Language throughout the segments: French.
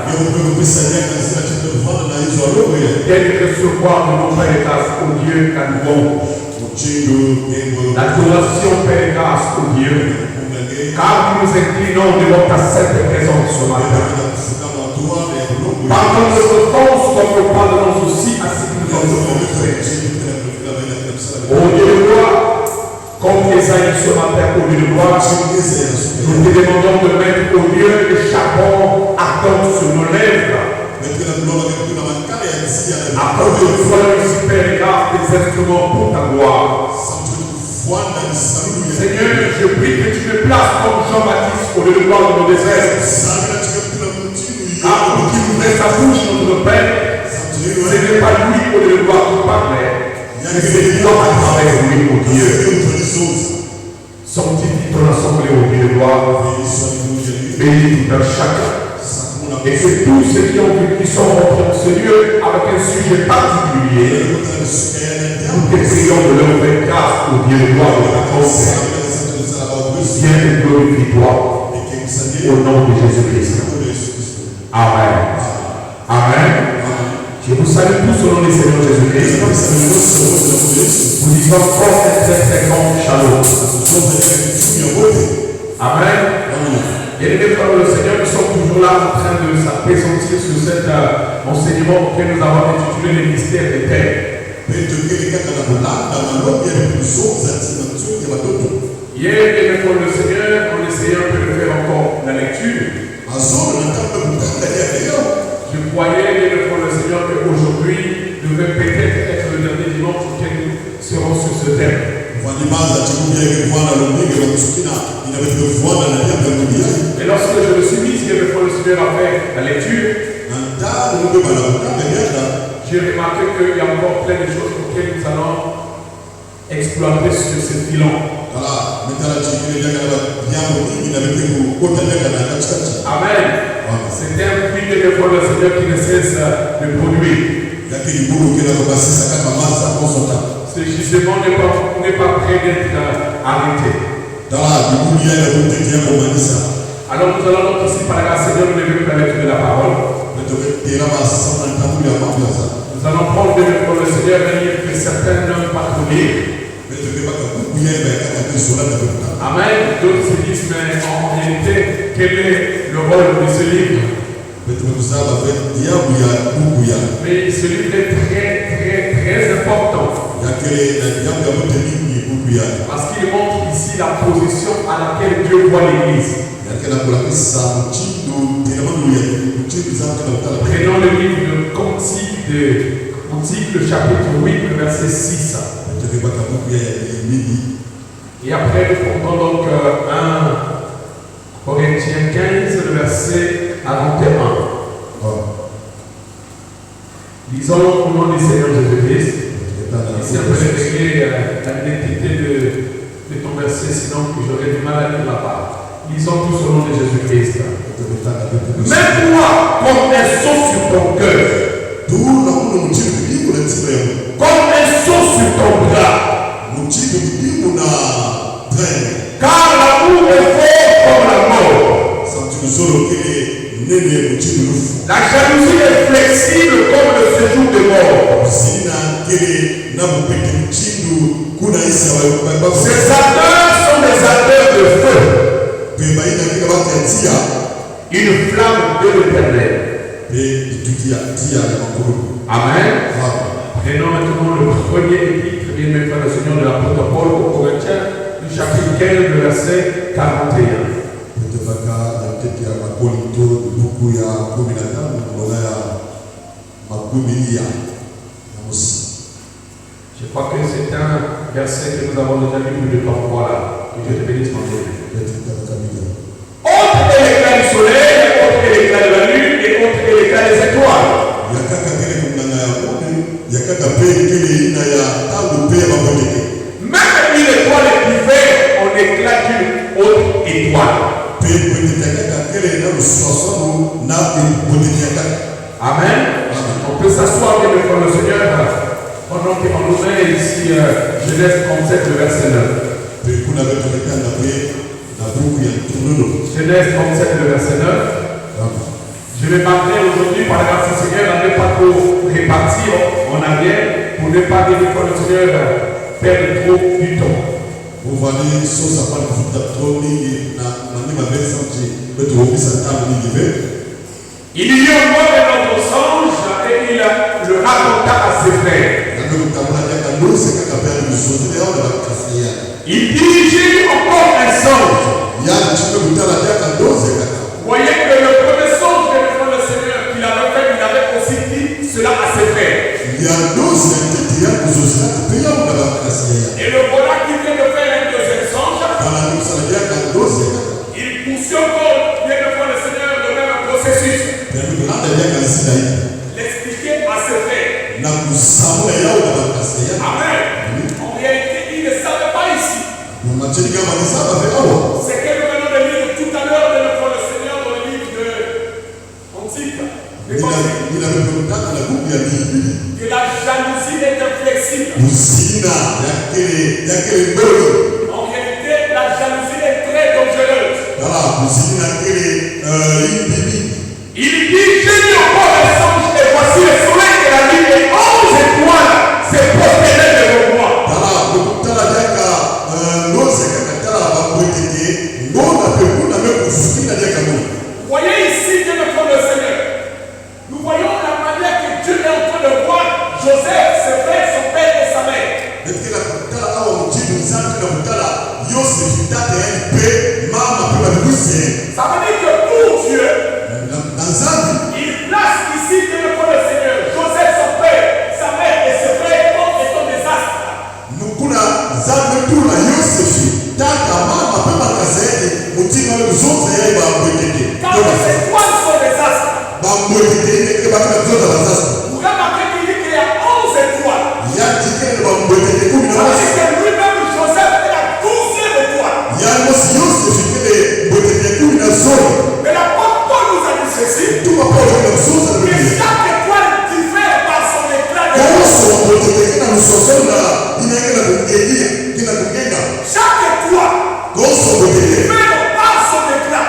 Io volevo questa idea che sta cercando di fare la isola viennent recevoir de nos Père et grâce au Dieu la louange. L'adoration, Père et grâce au Dieu. Car nous nous inclinons devant ta sainte présence ce matin. Pardonne notre offense comme nous pardonnons aussi à ceux qui nous ont offensés. Au Dieu de gloire, comme Esaïe ce matin, au Dieu de gloire, nous te demandons de mettre au lieu le charbon ardent sur nos lèvres. Afin que nous soyons ici, Père et grâce, des instruments pour ta gloire. Seigneur, je prie que tu me places comme Jean-Baptiste au lieu de gloire de nos déserts. Car pour qui ouvrait sa bouche, notre Père, ce n'est pas lui au lieu de gloire qui parlait, mais c'est toi à travers lui, au Dieu. Sanctifie ton assemblée au Dieu de gloire. Bénis tout un chacun. Et que tous ceux qui sont rentrés dans ce lieu avec un sujet particulier, nous te prions de leur faire grâce au Dieu de gloire de ta concert. Viens et glorifie-toi au nom de Jésus-Christ. Amen. Amen. Je vous salue tous au nom du Seigneur Jésus-Christ. Vous disons fort et très grand shalom. Amen. Et les frères le Seigneur, nous sommes toujours là en train de s'appesantir sur cet enseignement auquel nous avons intitulé les mystères des terres. Hier, les frères le Seigneur, en essayant de le faire encore la lecture, je croyais, les frères le Seigneur, qu'aujourd'hui devait peut-être être le dernier dimanche auquel nous serons sur ce thème. Et lorsque je me suis mis, si le Seigneur a fait la lecture, j'ai remarqué qu'il y a encore plein de choses auxquelles nous allons exploiter sur ce filon. Amen. C'est un puits de l'effort du Seigneur qui ne cesse de produire. Ce gisement n'est pas prêt d'être arrêté. Alors nous allons donc ici par la grâce Seigneur nous lever pour la lecture de la parole. Nous allons prendre de l'effort le Seigneur et lire que certains n'ont pas trouvé. Amen. D'autres se disent, mais en réalité, quel est le rôle de ce livre? Mais ce livre est très important. Parce qu'il montre ici la position à laquelle Dieu voit l'Église. Prenons le livre de Cantique, le chapitre 8, le verset 6. Et après, nous prendrons donc 1 Corinthiens 15, le verset 41. Lisons au nom du Seigneur Jésus-Christ. Ici, on peut régler l'identité de ton verset, sinon j'aurais du mal à lire la part. Lisons tous au nom de Jésus-Christ. Mets-toi comme un sceau sur ton cœur, comme un sceau sur ton bras. Car l'amour est fort comme la mort. La jalousie est flexible comme le séjour de mort. Ces ardeurs sont des ardeurs de feu. Une flamme de l'Éternel. Amen. Prenons maintenant le premier épître, bien mes frères et Seigneur, de l'apôtre Paul aux Corinthiens, du chapitre 15, le verset 41. Je crois que c'est un verset que nous avons déjà lu plus de 3 fois là. Que Dieu te bénisse, mon Dieu. Autre est l'éclat du soleil, autre est l'éclat de la lune et autre est l'éclat des étoiles. Même une étoile est différente en éclat d'une autre étoile. Amen. On peut s'asseoir bien devant le Seigneur pendant qu'on nous met ici Genèse 37, le verset 9. Genèse 37, le verset 9. Je vais parler aujourd'hui par la grâce du Seigneur à ne pas trop et partir en arrière pour ne pas dire que le Seigneur perdre trop du temps. Vous voyez, ça ça parle de trop ni na ni ma belle santé, mais tu vois ça table ni il y a encore un autre songe et il le raconta à ses frères. Il dit, j'ai eu encore un songe. Voyez que le premier songe devant le Seigneur qu'il avait fait, il avait aussi dit cela à ses frères. Et le voilà qui vient de faire un deuxième songe. Il poursuit encore, vient devant le Seigneur le même processus. L'expliquer à ses frères. Amen. En réalité, il ne savait pas ici. C'est que nous venons de lire tout à l'heure devant le Seigneur dans le livre de Antique. Que la jalousie est inflexible. En réalité, la jalousie est très dangereuse. Il dit, j'ai mis encore un songe et voici le soleil et la lune et 11 étoiles s'est prosterné devant moi. Voyez ici, Dieu notre le Seigneur. Nous voyons la manière que Dieu est en train de voir Joseph, ses frères, son père et sa mère. Ça veut dire que pour Dieu, il place ici Dieu notre le Seigneur, Joseph, son père, sa mère et ses frères comme étant des astres. Car ces étoiles sont des astres. Vous remarquez qu'il dit qu'il y a 11 étoiles. Ça veut dire que lui-même, Joseph, est la 12e étoile. Mais l'apôtre Paul nous a dit ceci. Que chaque étoile diffère par son éclat de lumière. Chaque étoile diffère par son éclat.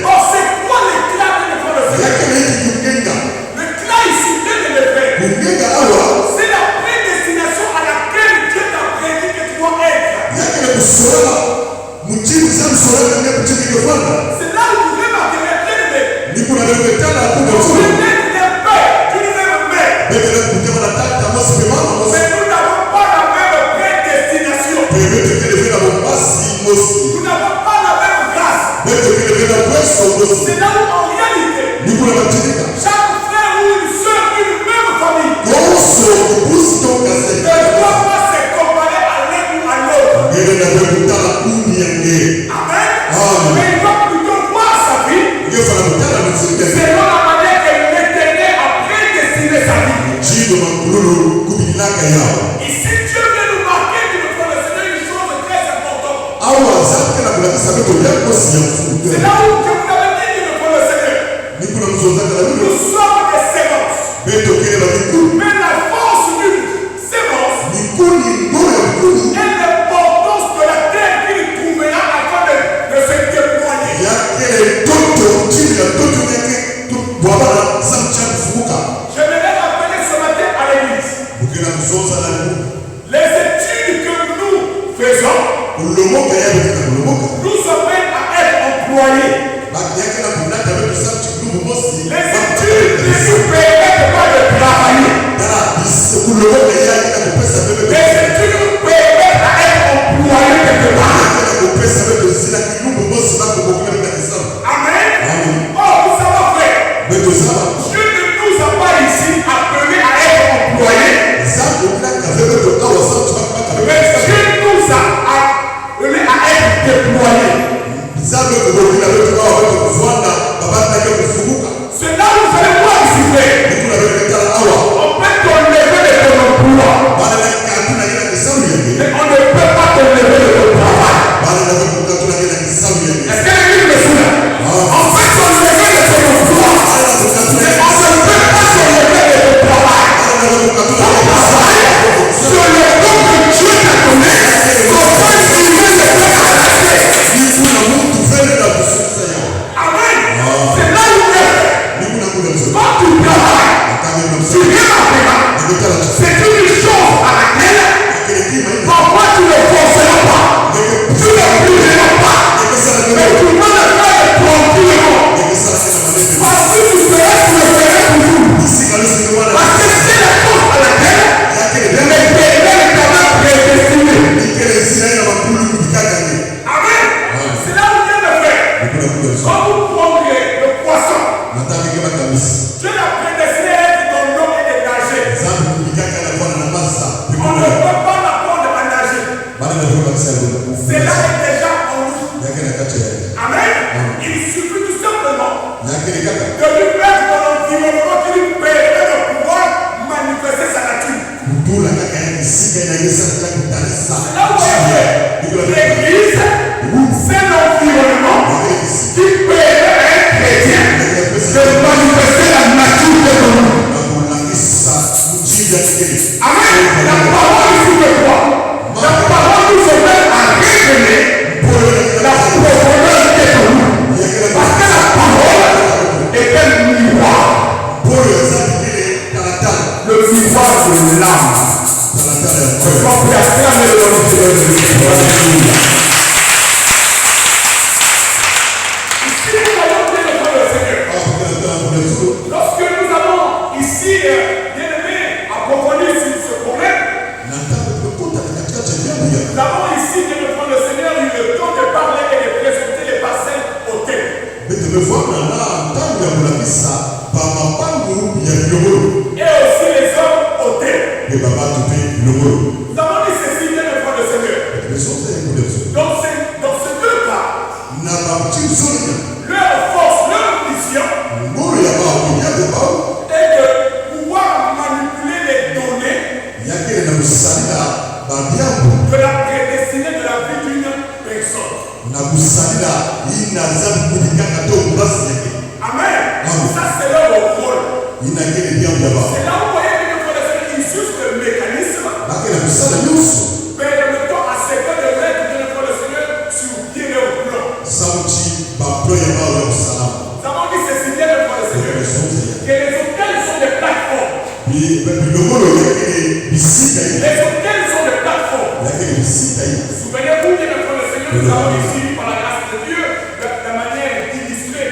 Or, c'est quoi l'éclat que nous faisons? L'éclat ici, bien élevé, c'est la prédestination à laquelle Dieu t'a prédit que tu dois être. C'est là où vous remarquerez bien aimé. Tu n'es pas père, tu n'es même mère. Mais nous n'avons pas la même prédestination. Nous n'avons pas la même grâce. C'est là où en réalité, chaque frère ou une soeur d'une même famille ne doit pas se comparer à l'un ou à l'autre. Amen. Mais il doit plutôt voir sa vie selon la manière que l'Éternel a prédestiné sa vie. Ici, Dieu vient nous marquer que nous connaissons une chose très importante. C'est là où Dieu vous avait dit que nous connaissons. Nous sommes des sémences. Mais la force d'une sémence est l'importance de la terre qu'il trouvera afin de se témoigner. J'aimerais rappeler ce matin à l'église les études que nous faisons nous amènent à être employés. Les études ne nous permettent pas de travailler. Les études nous permettent à être employés quelque part. Amen. Oh, vous savez, frère, Dieu ne nous a pas ici appelés à être employés. Mais Dieu nous a appelés à être déployés. C'est là où vous allez voir ici, frère. l'église, c'est l'environnement qui permet à un chrétien de manifester la nature de l'homme. Amen. La parole nous fait quoi? La parole nous fait à révéler la profondeur de l'homme. Parce que la parole est un miroir. Le miroir de l'âme. Je crois que la flamme de l'homme. Ici, nous voyons bien le point du Seigneur. Lorsque nous avons ici, bien aimé, approfondi sur ce problème, nous avons ici, bien le point du Seigneur, eu le temps de parler et de présenter les bassins au thème. Et aussi les hommes au thème. Nous avons dit ceci, bien le point du Seigneur. Dans ces deux cas, leur force, leur mission est de pouvoir manipuler les données de la prédestinée de la vie d'une personne. Amen. Ça, c'est leur rôle. C'est là où vous voyez que notre Seigneur utilise le mécanisme permettant à certains de mettre notre Seigneur sur pied leur plan. Nous avons dit ceci, bien notre Seigneur, que les hôtels sont des plateformes. Les hôtels sont des plateformes. Souvenez-vous de notre Seigneur, nous avons ici, par la grâce de Dieu, de manière d'illustrer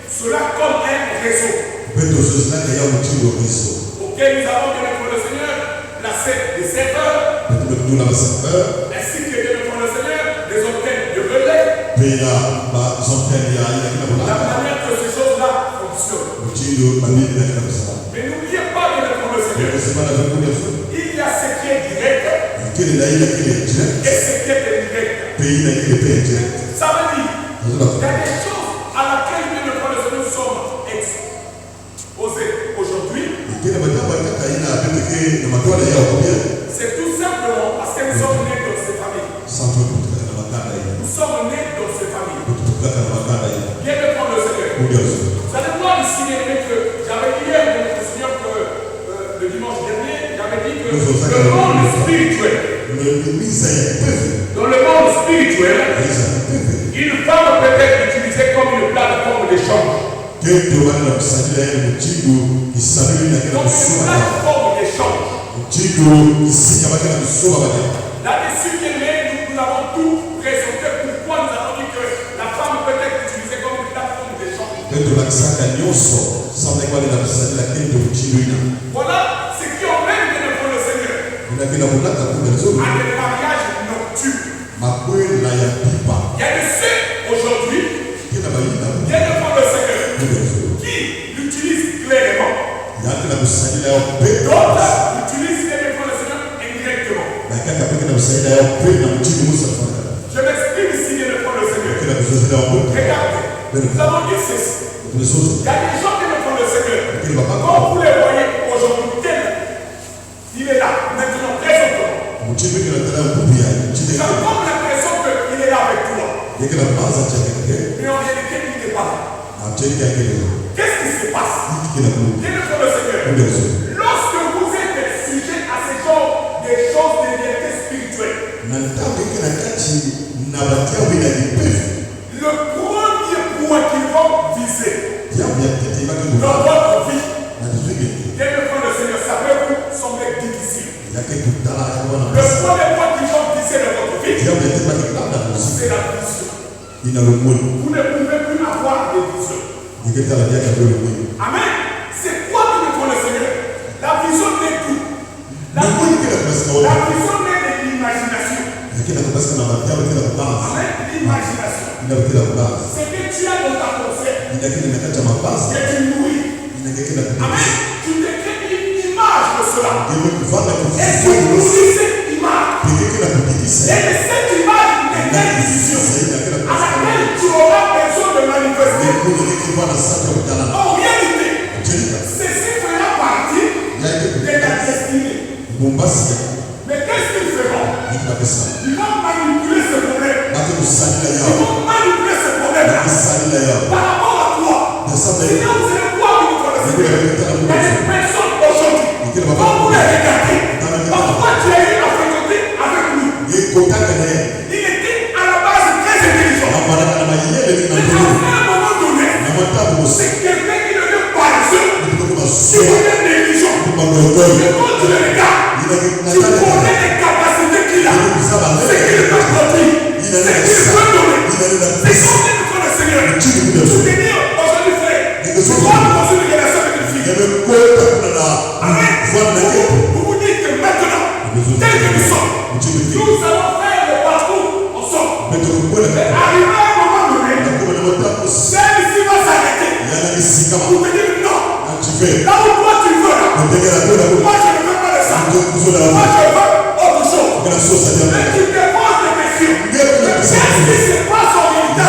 cela comme un réseau. Auquel nous avons de notre Seigneur placé des serveurs, ainsi que de notre Seigneur des hôtels de relais. La manière que ces choses-là fonctionnent. Mais n'oubliez pas de notre Seigneur. Il y a ce qui est direct et ce qui est indirect. Ça veut dire qu'il y a des choses à laquelle notre Seigneur nous sommes exposés aujourd'hui. C'est tout simplement parce que nous sommes nés dans ces familles. Nous sommes nés dans ces familles. Bien de prendre le Seigneur. Vous allez voir ici, que j'avais dit hier, notre Seigneur, que le dimanche dernier, j'avais dit que le monde spirituel, dans le monde spirituel, une femme peut être utilisée comme une plateforme d'échange. Donc une plateforme d'échange. Là-dessus, nous avons tout présenté. Pourquoi nous avons dit que la femme peut être utilisée comme une plateforme d'échange. Voilà ce qui emmène de notre Seigneur à des mariages nocturnes. Il y a de ceux aujourd'hui qui viennent devant le Seigneur, qui l'utilisent clairement. D'autres l'utilisent devant le Seigneur indirectement. Je m'exprime ici devant le Seigneur. Regardez, nous avons dit ceci. Il y a des gens qui devant le Seigneur. Quand vous les voyez aujourd'hui, il est là, maintenant, présentement. Tu as comme l'impression qu'il est là avec toi. Mais en réalité, il n'est pas là. Qu'est-ce qui se passe? Bien devant le Seigneur. Lorsque vous êtes sujet à ce genre de choses de vérité spirituelle, le premier point qu'ils vont viser dans votre vie, bien devant le Seigneur, ça peut vous sembler difficile. Le premier point qu'ils vont viser dans votre vie, c'est la vision. Vous ne pouvez plus avoir de vision. Amen. C'est quoi que nous devons le Seigneur? La vision n'est tout. La vision n'est de l'imagination. Amen. L'imagination. C'est que tu as dans ta pensée. Que tu nourris. Amen. Tu te crées une image de cela. Et tu nourris cette image. Et cette image n'est qu'une vision à laquelle tu auras besoin de manifester. En réalité, ceci fera partie de ta destinée. Mais qu'est-ce que Ils vont manipuler ce problème. Ils vont manipuler ce problème par rapport à toi. Sinon, vous allez voir que vous connaissez. Il y a des personnes aujourd'hui. Quand vous les regardez, parfois tu as eu à fréquenter avec lui. Il était à la base très intelligent. Mais à un moment donné, c'est quelqu'un qui devient paresseux, qui devient négligent. Et quand tu le regardes, tu connais les capacités qu'il a, ce qu'il peut produire, ce qu'il peut donner. C'est comme dit devant le Seigneur. Soutenir aujourd'hui, frère, tu vois dans une relation avec une fille. Amen. Vous vous dites que maintenant, tel que nous sommes, nous allons faire le parcours ensemble. Mais arrivé à un moment donné, celle-ci va s'arrêter. Vous me dites non. Là où toi tu veux, là. Moi je ne veux pas de ça. Moi je veux autre chose. Mais tu te poses des questions. Qu'est-ce qui se passe en réalité?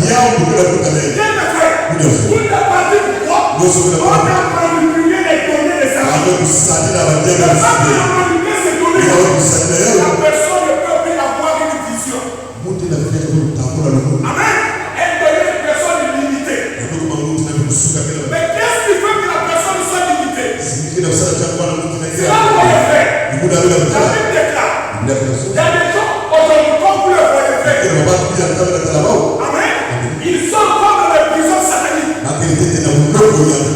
Bien mes frères, vous n'avez pas dit pourquoi. On a manipulé les données des amis. On a manipulé ces données. La personne ne peut plus avoir une vision. Amen. Elle devient une personne limitée. Mais qu'est-ce qui fait que la personne soit limitée? C'est là où on est fait. La Bible déclare. Il y a des gens aujourd'hui, comme vous le voyez faire. Amen. Ils sont comme dans les prisons sataniques.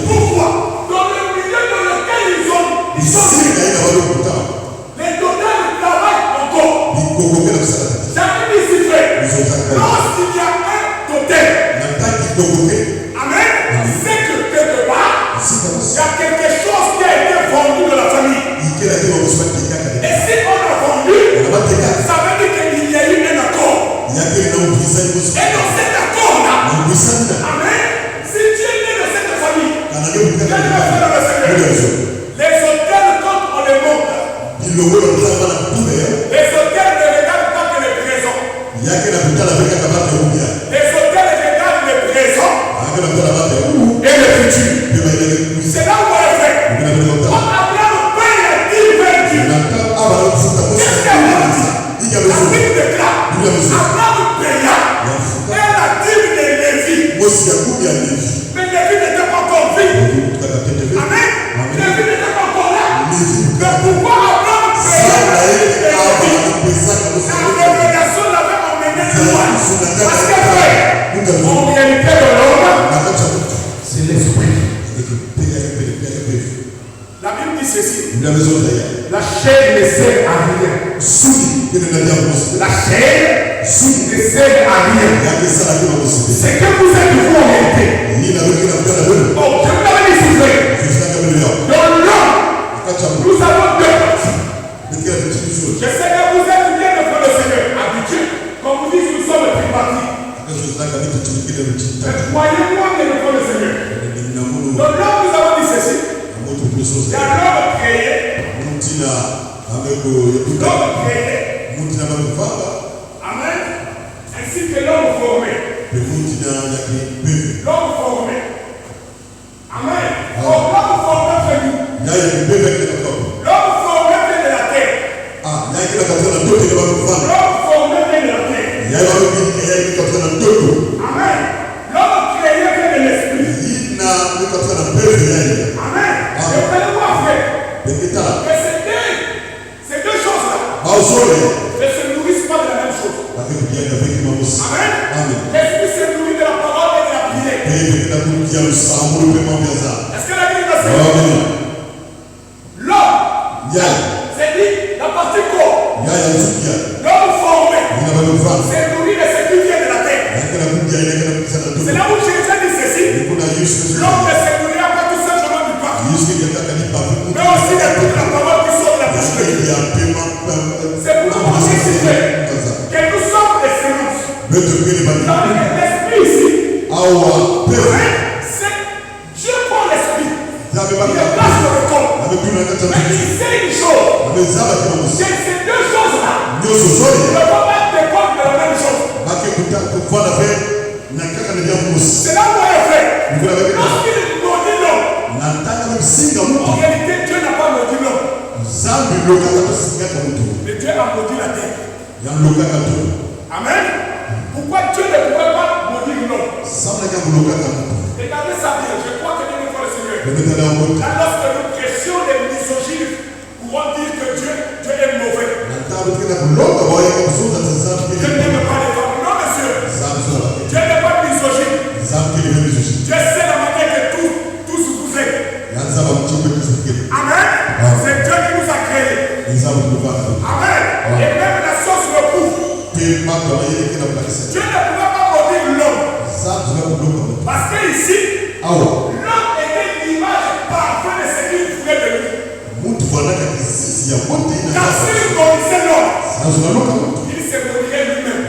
Pourquoi? Dans le milieu dans lequel ils sont les données de travail encore. J'avais dit si frère, lorsqu'il y a un totem, amen, c'est que quelque part, il y a quelque chose qui a été vendu dans la famille. Et si on a vendu, ça veut dire qu'il y a eu un accord. Et dans cet accord-là, amen, si tu es né de cette famille, qu'est-ce que tu vas faire dans le Seigneur? Les hôtels, quand on les monte, les hôtels ne regardent pas que les présents. Les hôtels regardent les présents et le futur. C'est là où on est fait. Quand Abraham paye la dîme vers Dieu, qu'est-ce qu'Abraham dit? La Bible déclare, Abraham paya et la dîme de Lévi. Mais Lévi n'était pas encore vivant. Amen. Lévi n'était pas encore là. Mais pourquoi Abraham paya la dîme de Lévi? La révélation l'avait emmené loin. Parce que frère, en réalité de l'homme, c'est l'esprit. La Bible dit ceci. La chair ne sert à rien. La chair ne sert à rien. C'est que vous êtes vous en réalité. Oh, je vous l'avais dit si frère. Dans l'homme, nous avons deux parties. Je sais que vous êtes bien devant le Seigneur, habitué. Comme vous dites, nous sommes tripartis. Mais croyez-moi bien devant le Seigneur. Dans l'homme, nous avons dit ceci. Il y a l'homme créé. L'homme créé. Amen. Ainsi que l'homme formé. L'homme formé. Amen. Oh, l'homme formé fait nous. L'homme formé vient de la terre. L'homme formé vient de la terre. Amen. L'homme créé vient de l'esprit. Amen. Et vous allez voir, frère, que ces deux choses-là ne se nourrissent pas de la même chose. Amen. L'esprit se nourrit de la parole et de la prière. Est-ce que la Bible est là? L'homme, c'est dit la partie corps. L'homme formé se nourrit de ce qui vient de la terre. C'est là où Jésus dit ceci. L'homme ne se nourrira pas tout simplement du pain, mais aussi de toute la parole qui sort de la bouche de Dieu. C'est pour nous Jésus que nous sommes des semences. Dans l'esprit ici, c'est Dieu prend l'esprit. Il est place dans le corps. Mais il sait une chose. C'est ces deux choses-là ne vont pas dépendre de la même chose. C'est là où on est fait. Lorsqu'il maudit l'homme, en réalité Dieu n'a pas maudit l'homme. Mais Dieu a maudit la terre. Amen. Pourquoi Dieu ne pourrait pas maudire l'homme? Regardez ça bien, je crois que Dieu nous fait le Seigneur. Là, lorsque nous pressions les misogynes pour dire que Dieu est mauvais. Dieu n'aime pas les femmes. Non, monsieur. Dieu n'est pas misogyne. Dieu sait la manière que tous vous êtes. Amen. C'est Dieu qui nous a créés. Amen. Et même la sauce le prouve. Dieu ne pouvait pas maudire l'homme. Parce que ici, l'homme était l'image parfaite de ce qu'il voulait de lui. Car s'il maudissait l'homme, il se maudirait lui-même.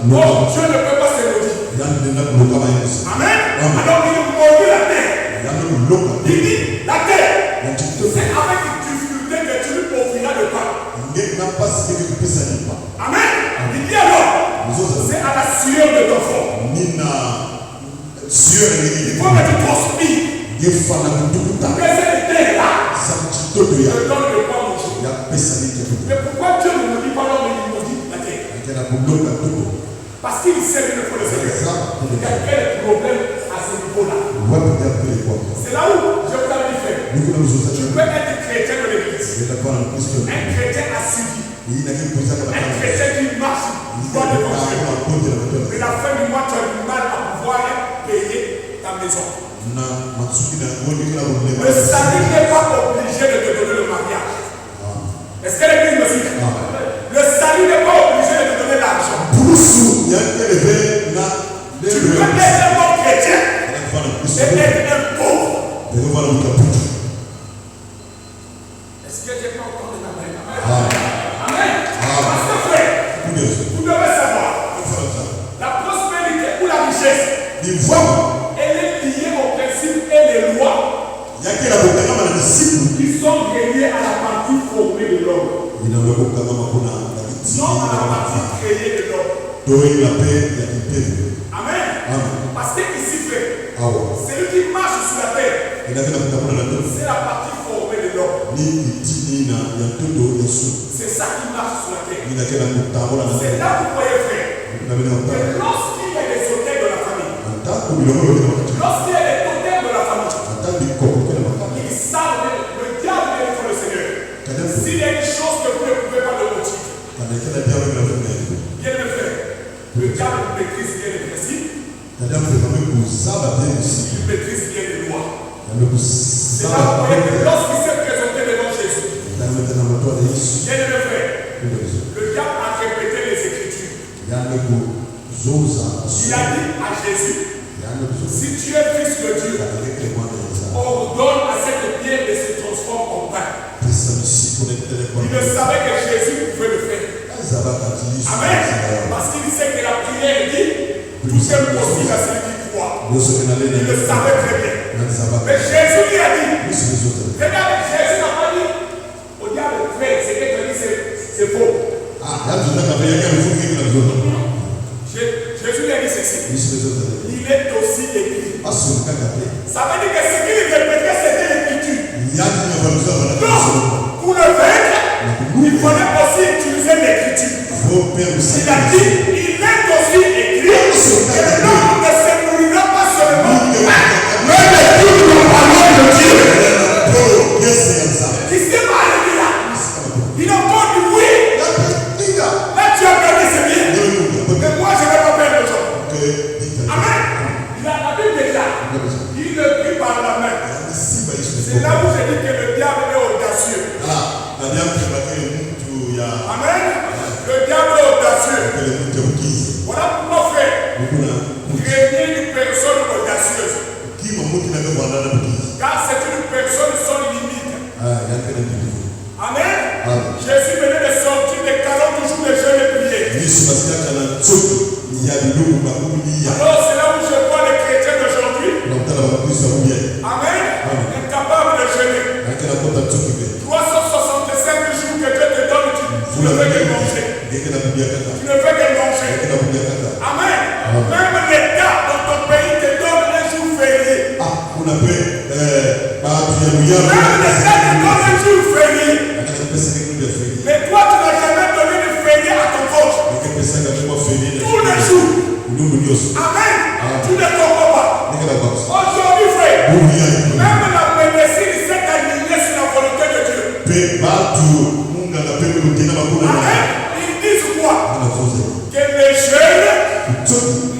Donc Dieu ne peut pas se maudire. Amen. Alors il maudit la terre. Il dit la terre. C'est avec difficulté que tu lui offriras le pain. Amen. Il dit alors, c'est à la sueur de ton front. Il faut que tu transpires. Que cette terre-là te donne le pain manger. Mais pourquoi Dieu ne maudit pas l'homme et il maudit la terre? Parce qu'il sait qu'il ne faut le Seigneur. Il y a quel problème à ce niveau-là? C'est là où je vous avais dit frère. Tu peux être chrétien de l'église. Un chrétien assidu. Un chrétien qui marche dans le conseil. Mais la fin du mois, tu as du mal à pouvoir payer ta maison. Le salut n'est pas obligé de te donner le mariage. Est-ce que l'église me suit? Le salut n'est pas obligé de te donner l'argent. Tu peux être un bon chrétien et être un pauvre. Est-ce que j'ai pas entendu la main? Amen. Parce que frère, vous devez savoir, la prospérité ou la richesse, elle est liée aux principes et les lois qui sont reliés à la partie formée de l'homme. Non à la partie créée de l'homme. Amen. Parce que ici, frère, celui qui marche sur la terre, c'est la partie formée de l'homme. C'est ça qui marche sur la terre. C'est là que vous voyez, frère, que lorsqu'il y a des auteurs de la famille, lorsqu'il y a des auteurs de la famille, ils savent, le diable est pour le Seigneur. S'il y a une chose que vous ne pouvez pas le motiver, bien le faire. Le diable maîtrise bien les principes. Il maîtrise bien les lois. C'est là où vous voyez que lorsqu'il s'est présenté devant Jésus, bien le frère, le diable a répété les Écritures. Il a dit à Jésus, si tu es fils de Dieu, ordonne à cette pierre de se transformer en pain. Il ne savait que Jésus pouvait le faire. Amen. Parce qu'il sait que la prière dit tout est possible à celui qui croit. Il le savait très bien. Mais Jésus lui a dit, regarde, Jésus n'a pas dit au diable, frère, c'est que tu dis c'est faux. Jésus lui a dit ceci. Il est aussi écrit. Ça veut dire que ce qu'il répétait, c'était l'écriture. Donc, pour le vaincre, il fallait aussi utiliser l'écriture. Il a dit, il est aussi écrit. Et l'homme ne se nourrira pas seulement, mais de toute la parole de Dieu. Qui s'est mal dit là? Il a encore dit oui. Là, tu as gagné, c'est bien. Mais moi, je ne vais pas perdre le temps. Amen. Il a la Bible déjà. Il le prit par la main. C'est là où j'ai dit que le diable est audacieux. Amen. Le diable est audacieux. Voilà pourquoi, frère, craignez une personne audacieuse. Car c'est une personne sans limite. Amen. Jésus venait de sortir de 40 jours de jeûne et prière. Alors c'est là où je vois les chrétiens d'aujourd'hui. Amen. Incapables de jeûner. 365 jours que Dieu te donne, tu ne fais que manger. Tu ne fais que manger. Amen. Même l'État dans ton pays te donne un jour férié. Même l'État te donne un jour férié. Ils disent quoi? Que les jeunes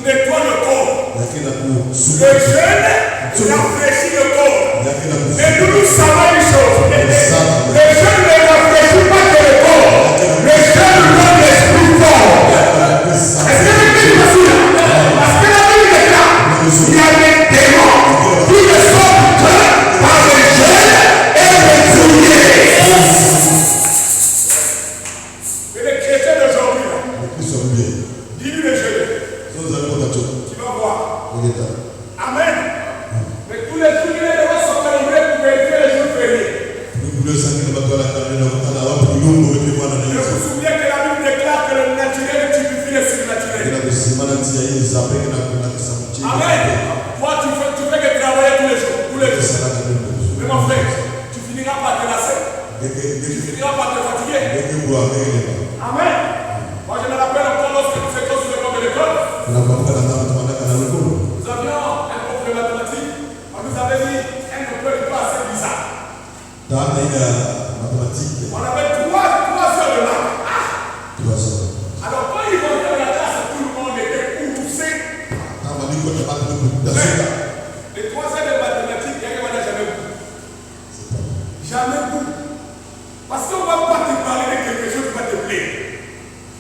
nettoient le corps. Les jeunes rafraîchissent le corps. Mais nous savons une chose. Les jeunes ne rafraîchissent pas que le corps. Les jeunes donnent l'esprit fort. Est-ce que le Bible est sûr? Parce que la Bible est là. Il y a des démons qui ne sont que par les jeunes et les souliers. Mais les chrétiens d'aujourd'hui, dis-lui les jeunes. Tu vas voir. Amen. Mais tous les souliers doivent se calibrer pour vérifier les jours fériés. Je me souviens que la Bible déclare que le naturel typifie le surnaturel. Amen. Toi, tu fais que travailler tous les jours. Mais mon frère, tu finiras par te lasser. Tu finiras par te fatiguer. Amen. Moi, je me rappelle encore lorsque nous étions sur le banc de l'école. Nous avions un prof de mathématiques. On nous avait dit un peu pas assez bizarre. On avait 3 heures de maths. Alors quand ils rentraient dans la classe, tout le monde était poussé. Les 3 heures de mathématiques, il n'y a jamais beaucoup. Jamais beaucoup. Parce qu'on ne va pas te parler de quelque chose qui va te plaire.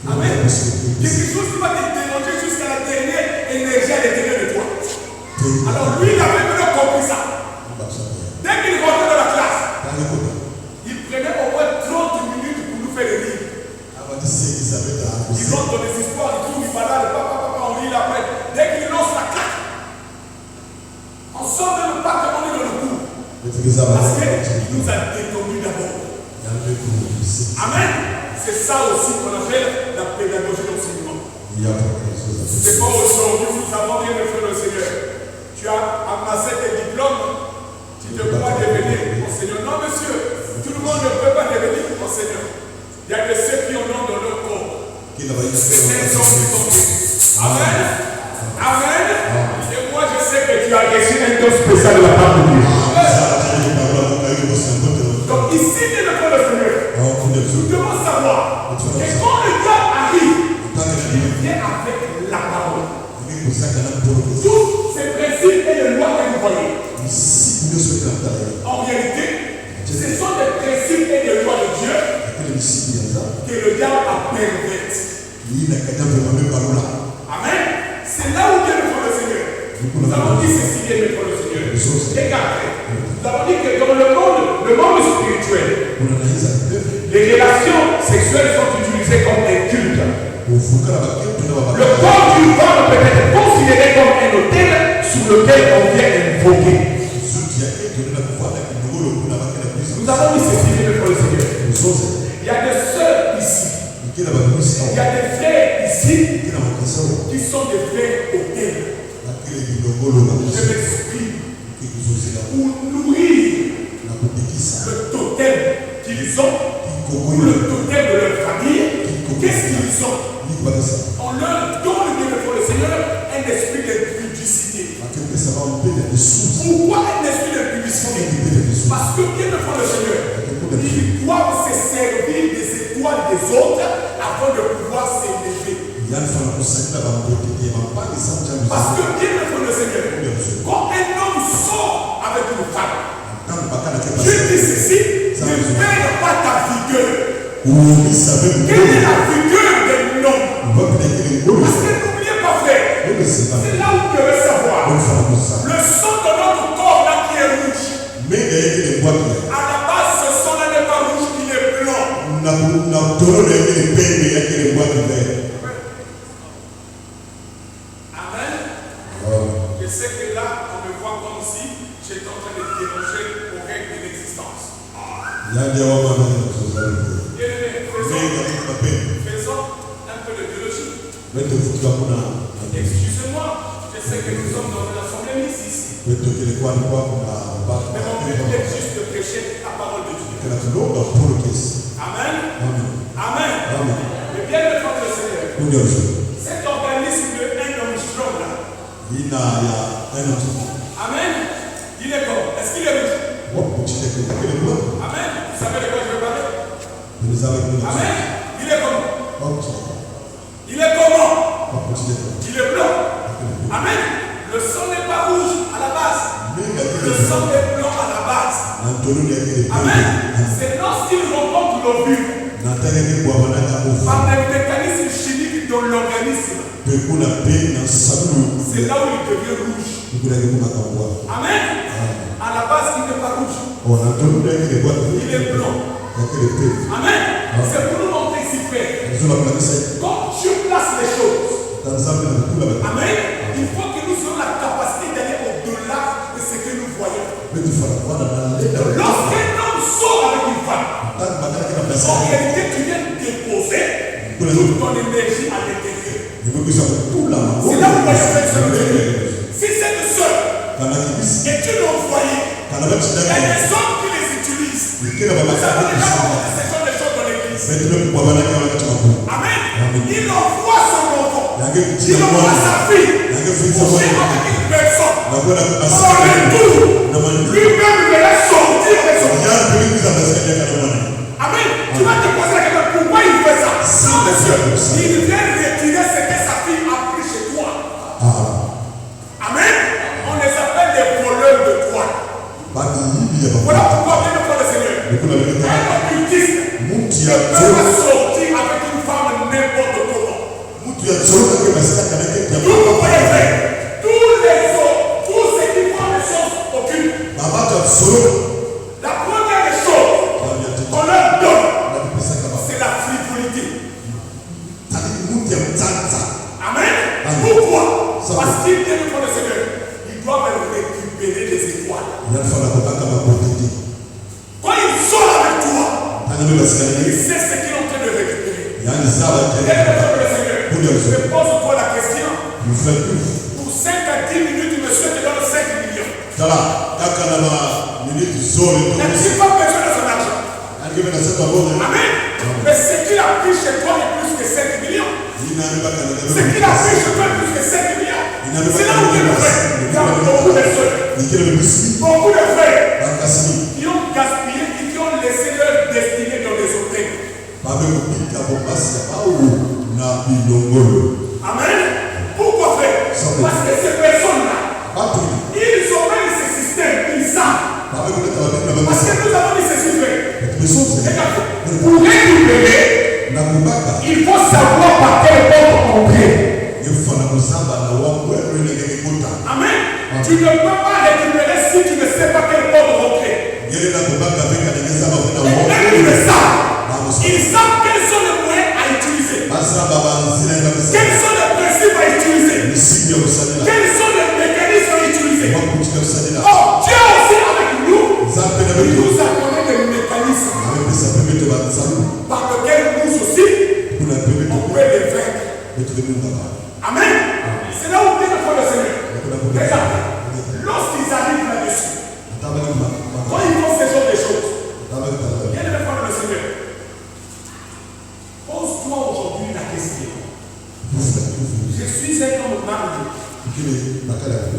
Amen. Quelque chose qui va te déranger jusqu'à la dernière énergie à l'intérieur de toi. Alors lui, il avait même compris ça. Dès qu'il rentrait dans la classe, il prenait au moins 30 minutes pour nous faire lire. Il rentre dans des histoires, il trouve, il balade, papa, on lit la peine. Dès qu'il lance la claque, on sort même pas que on est dans le cours. Parce qu'il nous a détenu d'abord. Amen. C'est ça aussi qu'on appelle la pédagogie d'enseignement. C'est pas aujourd'hui, nous avons bien le frère le Seigneur. Tu as amassé tes diplômes, tu ne peux pas devenir enseignant. Non, monsieur, tout le monde ne peut pas devenir enseignant. Il y a que ceux qui en ont dans leur corps. C'est un homme qui sont. Amen. Amen. Et moi, je sais que tu as reçu un don spécial de la part de Dieu. Donc, ici, il le corps de Seigneur. Nous devons savoir que quand le diable arrive, il vient avec la parole. Tous ces principes et les lois que vous voyez, en réalité, ce sont des principes et des lois de Dieu que le diable a pervertis. Amen. C'est là où vient le corps de Seigneur. Nous avons dit ceci vient le corps de Seigneur. Regardez. Nous avons dit que dans le monde spirituel, les relations sexuelles sont utilisées comme un culte. Le corps d'une femme peut être considéré comme un autel sur lequel on vient invoquer. Nous avons dit ceci vient le corps de Seigneur. Il y a des sœurs ici. Il y a des frères ici qui sont des frères autels. Je m'exprime. Pour nourrir le totem qu'ils ont, ou le totem de leur famille, qu'est-ce qu'ils ont? On leur donne devant le Seigneur un esprit d'impudicité. Pourquoi un esprit d'impudicité? Parce que bien devant le Seigneur, ils doivent se servir des étoiles des autres afin de pouvoir s'élever. Parce que bien devant le Seigneur, quand un homme sort avec une femme, je dis ceci, ne perds pas ta vigueur. Quelle est la vigueur d'un homme? Parce que n'oubliez pas, frère, c'est là où vous devez savoir. Le sang de notre corps là qui est rouge. À la base, ce sang là n'est pas rouge, il est blanc. Amen. Je sais que là, on me voit comme si j'étais en train de déroger aux règles de l'existence. Faisons un peu de biologie. Excusez-moi, je sais que nous sommes dans une assemblée ici. Mais mon but est juste de prêcher la parole de Dieu. Amen. Amen. Mais bien le temps du Seigneur. Cet organisme de un Armstrong là. Amen. Il est bon. Est-ce qu'il est rouge? Amen. Vous savez de quoi je veux parler? Amen. Il est comment? Ok. Il est comment? On va continuer. Il est blanc. Amen. Le sang n'est pas rouge à la base. Le sang est blanc à la base. Amen. C'est lorsqu'il rencontre l'ovule par des mécanismes chimiques dans l'organisme. C'est là où il devient rouge. Amen. À la base, il n'est pas rouge. Il est blanc. Amen. C'est pour nous montrer ici, Père. Quand tu places les choses, amen, il faut que nous ayons la capacité d'aller au-delà de ce que nous voyons. Lorsqu'un homme sort avec une femme, en réalité, tu viens déposer toute ton énergie à l'intérieur. C'est là où on va faire si c'est le seul, et tu l'as envoyé, il y a des hommes qui les utilisent. Vous savez déjà comment ce sont les choses dans l'église. Amen. Il envoie son enfant. Il envoie sa fille. Pour faire avec une personne. En retour, lui-même il va sortir avec son enfant. Amen. Tu vas te poser la question, pourquoi il fait ça? Non, monsieur. Il vient retirer ce que sa fille a pris chez toi. Amen. On les appelle des voleurs de toi. Voilà pourquoi bien le Seigneur. Un occultiste ne peut pas sortir avec une femme n'importe comment. Tout le monde est fait. Tous ceux qui font les choses occultes. La première des choses qu'on leur donne, c'est la frivolité. Amen. Pourquoi? Parce qu'ils viennent pour le Seigneur. Ils doivent récupérer les étoiles. Quand ils sont avec toi, ils savent ce qu'ils ont en train de récupérer. Et le Seigneur, je pose-toi la question. Pour 5 à 10 minutes, monsieur te donne 5 millions. N'as-tu pas besoin de son argent? Amen. Mais ce qu'il a pris chez toi est plus que 5 millions. Ce qu'il a pris chez toi est plus que 5 millions. C'est là où tu le fais. Il y a beaucoup de frères. Beaucoup de frères qui ont gaspillé et qui ont laissé leur destinée dans les hôtels. Amen. Pourquoi frère? Parce que ces personnes-là, ils ont même ce système, ils savent. Parce que nous avons dit ceci, frère. Pour récupérer, il faut savoir par quelle porte entrer. Amen. Tu ne peux pas récupérer si tu ne sais pas quelle porte rentrer. Et ils le savent. Ils savent quels sont les moyens à utiliser. Quels sont les principes à utiliser. Quels sont les mécanismes à utiliser. Oh, Dieu aussi avec nous. Il nous a donné des mécanismes par lesquels nous aussi on peut les vaincre. Amen. C'est là où vient le fond de Seigneur. Regarde, lorsqu'ils arrivent là-dessus, quand ils font ce genre de choses, viens le fond de Seigneur. Pose-toi aujourd'hui la question. Je suis un homme marié.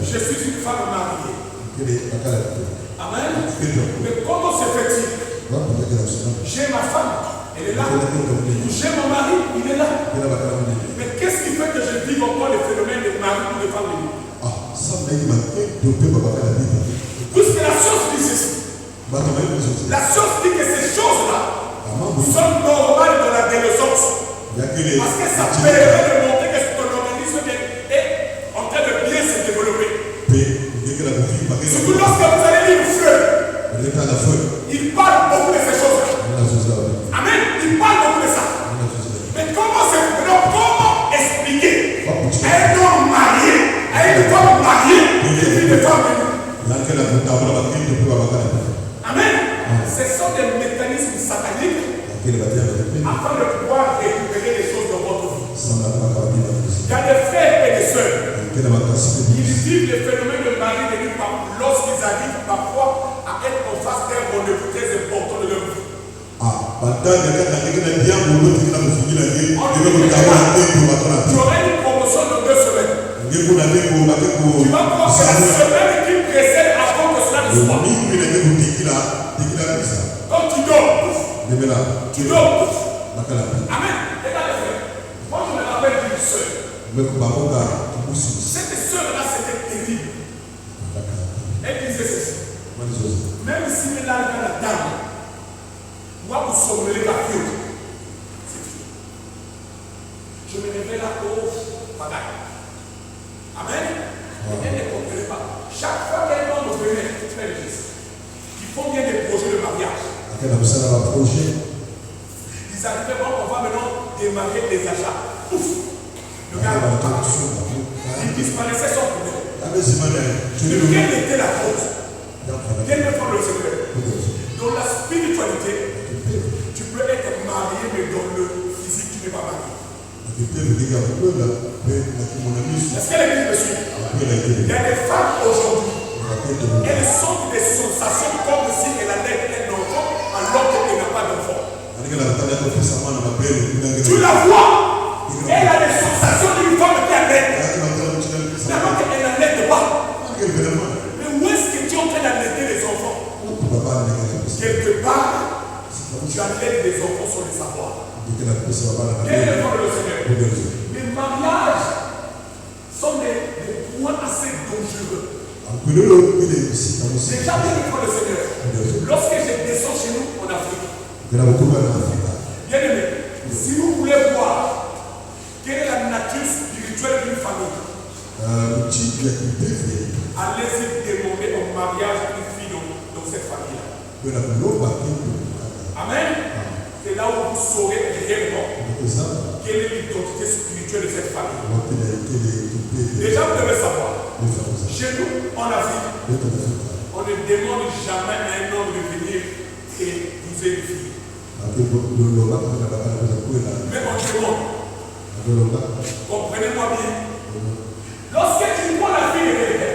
Je suis une femme mariée. Amen. Mais comment se fait-il? J'ai ma femme, elle est là. J'ai mon mari, il est là. Mais qu'est-ce qui fait que je vis encore le phénomène de mari ou de femme? Puisque la science dit ceci. La science dit que ces choses-là sont normales dans la dénaissance. Parce que ça permet de montrer que ton organisme est en train de bien se développer. Surtout lorsque vous allez lire Fleur, il parle beaucoup de ces choses-là. Amen. Il parle beaucoup de ça. Mais comment expliquer un homme marié à une femme mariée qui vit de femme? Amen. Ce sont des mécanismes sataniques afin de pouvoir récupérer les choses de votre vie. Il y a des frères et des sœurs. Ils vivent le phénomène de mari de nuit lorsqu'ils arrivent parfois à être en face d'un rendez-vous très important de leur vie. Tu aurais une promotion de 2 semaines. Tu vas voir que la semaine qui précède avant que cela ne soit. Quand tu dors, tu dors. Amen. Regarde, moi je me rappelle d'une soeur. Cette soeur-là, c'était terrible. Elle disait ceci. Même si elle a la dame, moi vous sommelez la fille. Je me réveille là, oh, bagaille. Amen. Elle ne comprenait pas. Chaque fois qu'un homme venait, ils font bien des projets de mariage. Ils arrivaient, bon, on va maintenant démarrer les achats. Ouf. Le gars, il disparaissait sans problème. Quelle était la cause? Quel est le secret? Dans la spiritualité, tu peux être marié, mais dans le physique, tu n'es pas marié. Est-ce que l'église me suit? Il y a des femmes aujourd'hui, elles sont des sensations comme si elle allait être un enfant alors qu'elle n'a pas d'enfant. Tu la vois, elle a des sensations d'une femme qui allait, alors qu'elle n'allait pas. Mais où est-ce que tu es en train d'allaiter les enfants? Quelque part, tu allaites les enfants sans le savoir. Quel est le nom de Seigneur? Les mariages sont des points assez dangereux. J'ai jamais vu le Seigneur. Lorsque je descends chez nous en Afrique, bien aimé, si vous voulez voir quelle est la nature spirituelle d'une famille, allez-y demander au mariage d'une fille dans cette famille-là. Amen. C'est là où vous saurez réellement quelle est l'identité spirituelle de cette famille. Déjà, vous devez savoir. Chez nous, en Afrique, on ne demande jamais à un homme de venir épouser une fille. Mais on demande. Comprenez-moi bien. Lorsque tu prends la fille de quelqu'un,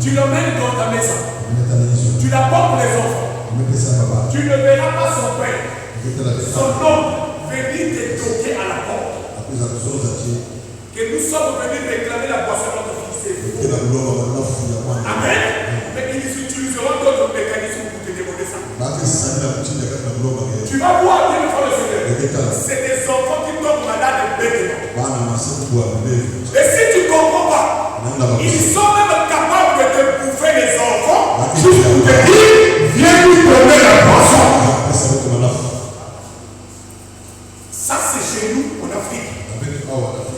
tu l'emmènes dans ta maison. Tu la portes les enfants. Tu ne verras pas son père, son homme venir te toquer à la porte. Que nous sommes venus réclamer la boisson de notre fils. Amen. Mais ils utiliseront d'autres mécanismes pour te demander ça. Tu vas voir bien le Seigneur. C'est des enfants qui tombent malades bêtement. Et si tu ne comprends pas, ils sont même capables de te bouffer les enfants juste pour te dire, viens nous donner la boisson. Ça c'est chez nous en Afrique.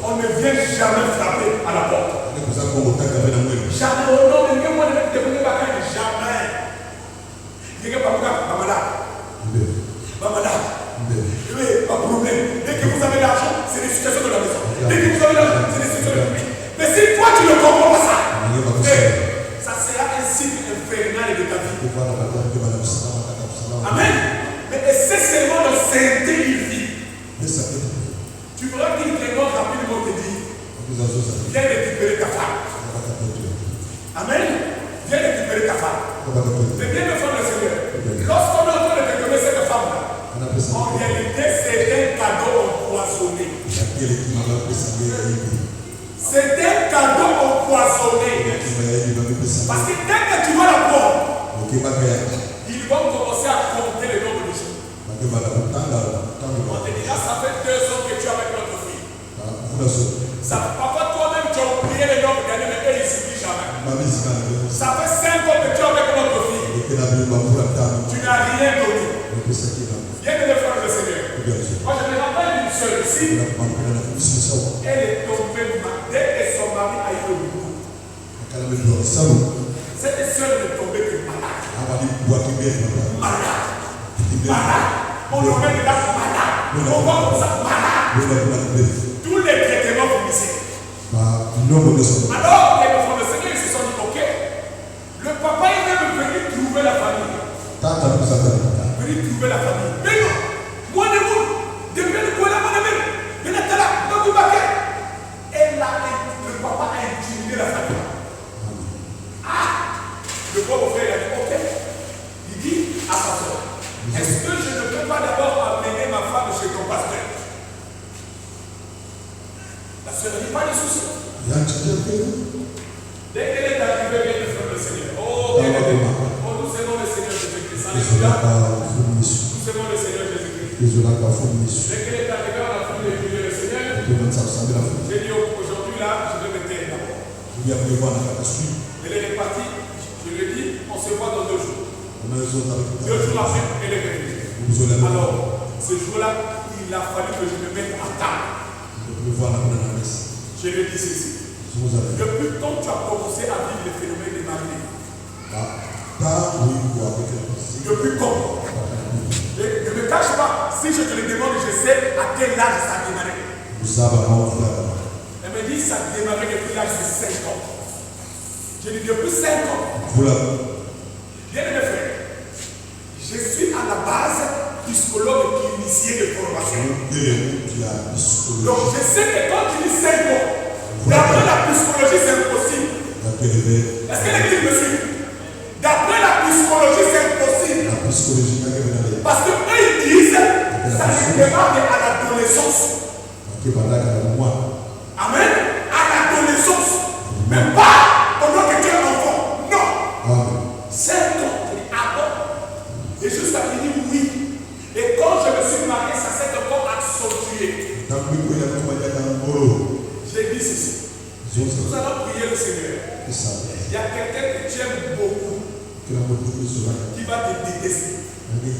On ne vient jamais frapper à la porte. Jamais. Oh non, mais moi je vais te demander pas quand jamais. Il n'y a pas de pas de problème. Dès que vous avez l'argent, c'est des situations de la maison. Dès que vous avez l'argent, c'est des situations de la maison. Mais si toi tu ne comprends pas ça, ça sera un cycle infernal de ta vie. Amen. Mais c'est seulement le sainteté il vit. Tu verras qu'il te demande rapidement te dire, viens récupérer ta femme. Amen. Viens récupérer ta femme. Mais bien le faire le Seigneur. Lorsqu'on est en train de te donner cette femme-là, en réalité, c'est un cadeau empoisonné. C'est un cadeau empoisonné. Parce que dès que tu vas la prendre, ils vont commencer à compter le nombre de jours. On te dira, ça fait 2 ans que tu es avec notre fille. Parfois toi-même tu as oublié le nombre d'années, mais eux ils s'oublient jamais. Ça fait 5 ans que tu es avec notre fille. Tu n'as rien donné. Viens de le faire le Seigneur. Moi je me rappelle d'une seule ici. Elle est tombée dès que son mari a eu le boulot. Cette soeur est tombée malade. Malade. On aurait dit malade. On va comme ça malade. Tous les traitements finissaient. Alors les enfants de Seigneur ils se sont dit ok. Le papa il est même venu trouver la famille. Venu trouver la famille. Mais non. Moi de vous. Depuis le coup là, moi de vous. Mais là, donc vous baquez. Et là, le papa a intimidé la famille. Ah. Le pauvre frère il a dit ok. Il dit à sa soeur, est-ce que je ne peux pas d'abord amener ma femme chez ton pasteur? La soeur dit pas de soucis. Dès qu'elle est arrivée, bien le frère le Seigneur. Oh, bien aimé. Oh, nous aimons le Seigneur Jésus-Christ. Alléluia. Nous ezola kafundi Yesu Dès qu'elle est arrivée, on a fini de prier le Seigneur. tokanisa kusambela futi J'ai dit aujourd'hui là, je vais me taire d'abord. ya kuyewana kakasui Elle est repartie. Je lui ai dit, on se voit dans 2 jours. unawezota 2 jours après, elle est revenue. uzola Alors, ce jour-là, il a fallu que je me mette à table. kuyewana kuna na mesa Je lui ai dit ceci. zunguzana Depuis quand tu as commencé à vivre le phénomène de Marie? ta uiku apekela Depuis quand? Ne me cache pas. Si je te le demande, je sais à quel âge ça a démarré. uzaba maofulaka Elle me dit ça a démarré depuis l'âge de 5 ans. Je dis depuis 5 ans. vula Bien aimé frère, je suis à la base psychologue clinicien de formation. ngele mutu ya psychologie Donc je sais que quand tu dis 5 ans, d'après la psychologie c'est impossible. yakeleve Est-ce que l'église me suit? D'après la psychologie c'est impossible. la psychologie yakeleve Parce que eux ils disent ça démarre à l'adolescence. akebandaka na mwana Amen. À l'adolescence. Mais pas pendant que tu es enfant. Non. amen 5 ans. Je dis, ah bon? Et jusqu'à qu'il dit oui. Et quand je me suis marié, ça s'est encore accentué. tambiko ya kumanyaka ngolo J'ai dit ceci. Nous zosa allons prier le Seigneur. isa Il y a quelqu'un que tu aimes beaucoup kila mutu ezola qui va te détester. ngai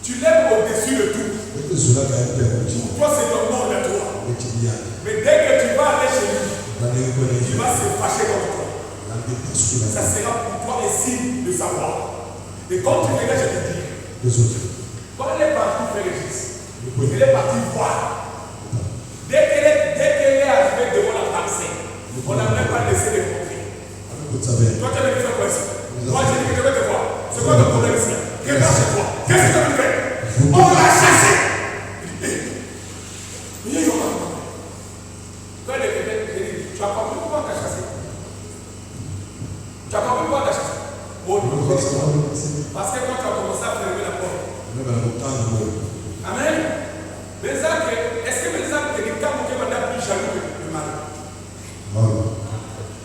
Tu l'aimes au-dessus de tout. ezola ka ya kuti Pour toi, c'est ton monde à toi. ekiya Mais dès que tu vas aller chez lui, bane ko il va se fâcher contre toi. la détestation Ça sera pour toi un signe de savoir. Et quand tu verras, je te dis, des autres quand elle est partie faire Régis, elle est partie voir. Dès qu'elle est arrivée devant la femme sainte, on n'a même pas laissé les montrer. vous savez Toi, tu as venu faire quoi ici? Moi, j'ai dit que je vais te voir. C'est quoi ton problème ici? Regarde chez toi. Qu'est-ce que tu as venu faire? On l'a chassé. Mais il y a eu un moment. Quand elle est venue, j'ai dit, tu as compris pourquoi on t'a chassé? Tu as compris pourquoi on t'a chassé? Oh, non. Parce que quand tu as commencé à fermer la porte, amen. Mais ça, est-ce que les hommes te disent quand on est plus jaloux que le mari?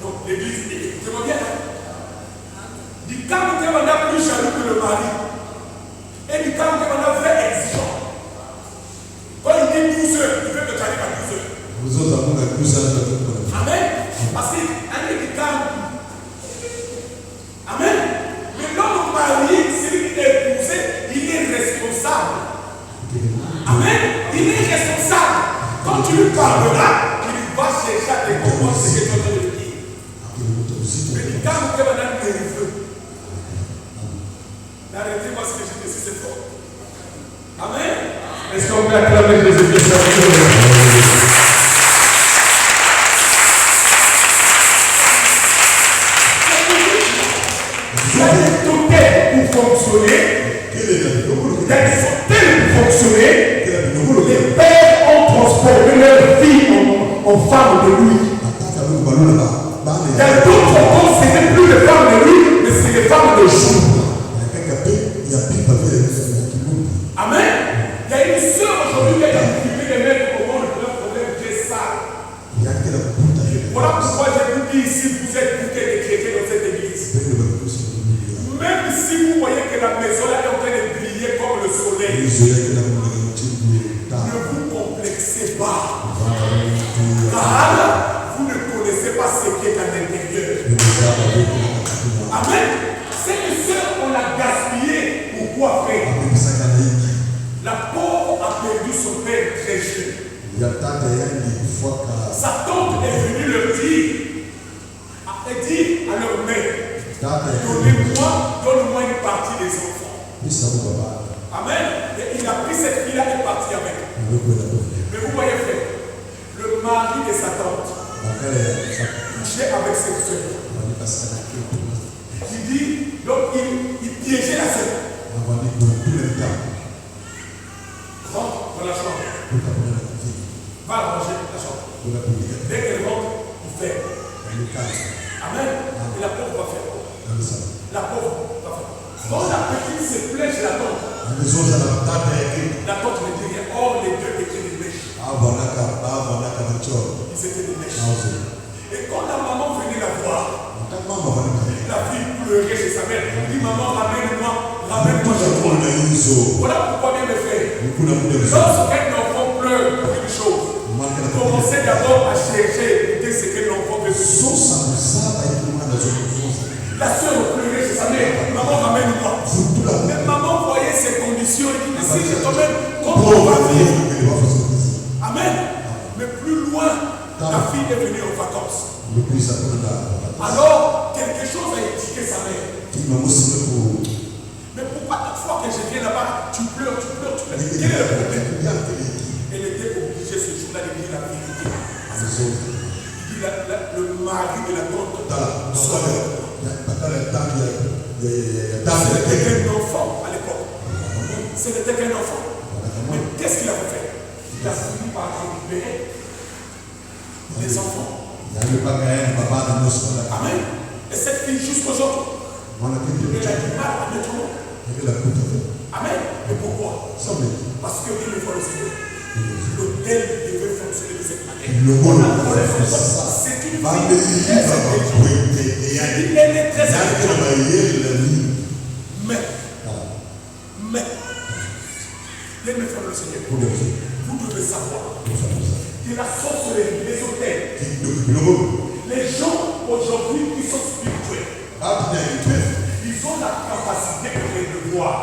Donc, l'église, écoutez-moi bien. Dit quand on est plus jaloux que le mari, et dit quand on est vrai exigeant. Quand il dit 12 heures, il veut que tu arrives à 12 heures. vous autres amour la plus à la Amen. Parce qu'il dit quand. Amen. Mais l'homme marié, celui qui est épousé, il est responsable. Amen. Il est responsable. Quand tu lui parleras, il va chercher à te comprendre ce que tu es en train de dire. Mais quand vous êtes madame nerveux, arrêtez-moi ce que je dis, c'est fort. Amen. Est-ce qu'on peut acclamer Jésus-Christ? Il y a des hôtels pour fonctionner. Il y a des hôtels pour fonctionner. Les pères ont transformé leur vie en femmes de lui. Il y a d'autres encore, ce n'est plus les femmes de lui, mais c'est les femmes de jour. Amen. Il y a une sœur aujourd'hui qui a difficulté de mettre au monde le problème qui est ça. Voilà pourquoi je vous dis ici, vous êtes bouquet de chrétiens dans cette église. Même si vous voyez que la maison là est en train de briller comme le soleil, ne vous complexez pas. Car vous ne connaissez pas ce qui est à l'intérieur. Amen. Cette sœur, on l'a gaspillée. Pourquoi faire? La pauvre a perdu son père très jeune. Sa tante est venue leur dire, elle dit à leur mère, donne-moi une partie des enfants. Amen. Et il a pris cette fille-là et est parti avec. Mais vous voyez, frère, le mari de sa tante couchait avec cette soeur. Il dit, donc il piégeait la soeur. Rentre dans la chambre. Va ranger la chambre. Dès qu'elle rentre, il fait. Amen. Et la pauvre va faire. La pauvre va faire. Quand la petite se plaît chez la tante, la tante ne dit rien. Or, les deux étaient des mèches. Ils étaient des mèches. Et quand la maman venait la voir, la fille pleurait chez sa mère. Elle dit, maman, ramène-moi chez toi. Voilà pourquoi bien Lorsqu'un enfant pleure pour une chose, commencez d'abord à chercher ce que l'enfant veut. La soeur pleurait chez sa mère. Maman, ramène-moi. Mais maman voyait ses conditions. Elle dit, mais si je t'emmène, comment on va vivre? Amen. Mais plus loin, la fille est venue en vacances. Alors, quelque chose a éduqué sa mère. Mais pourquoi toute fois que je viens là-bas, tu pleures? Quel est le problème? Elle était obligée ce jour-là de dire la vérité. Il dit le mari de la tante. C'était qu'un enfant à l'époque. Ce n'était qu'un enfant. Mais qu'est-ce qu'il a fait? Il a fini par récupérer les enfants. Amen. Et cette fille jusqu'aujourd'hui, elle a du mal à mettre l'eau. Amen. Et pourquoi? Parce que il faut le Seigneur. L'hôtel devait fonctionner de cette manière. C'est une fille. Elle est très intelligente. Mais, les mes frères le Seigneur, vous devez savoir que la sorcellerie, les hôtels, les gens aujourd'hui qui sont spirituels, ils ont la capacité de le voir.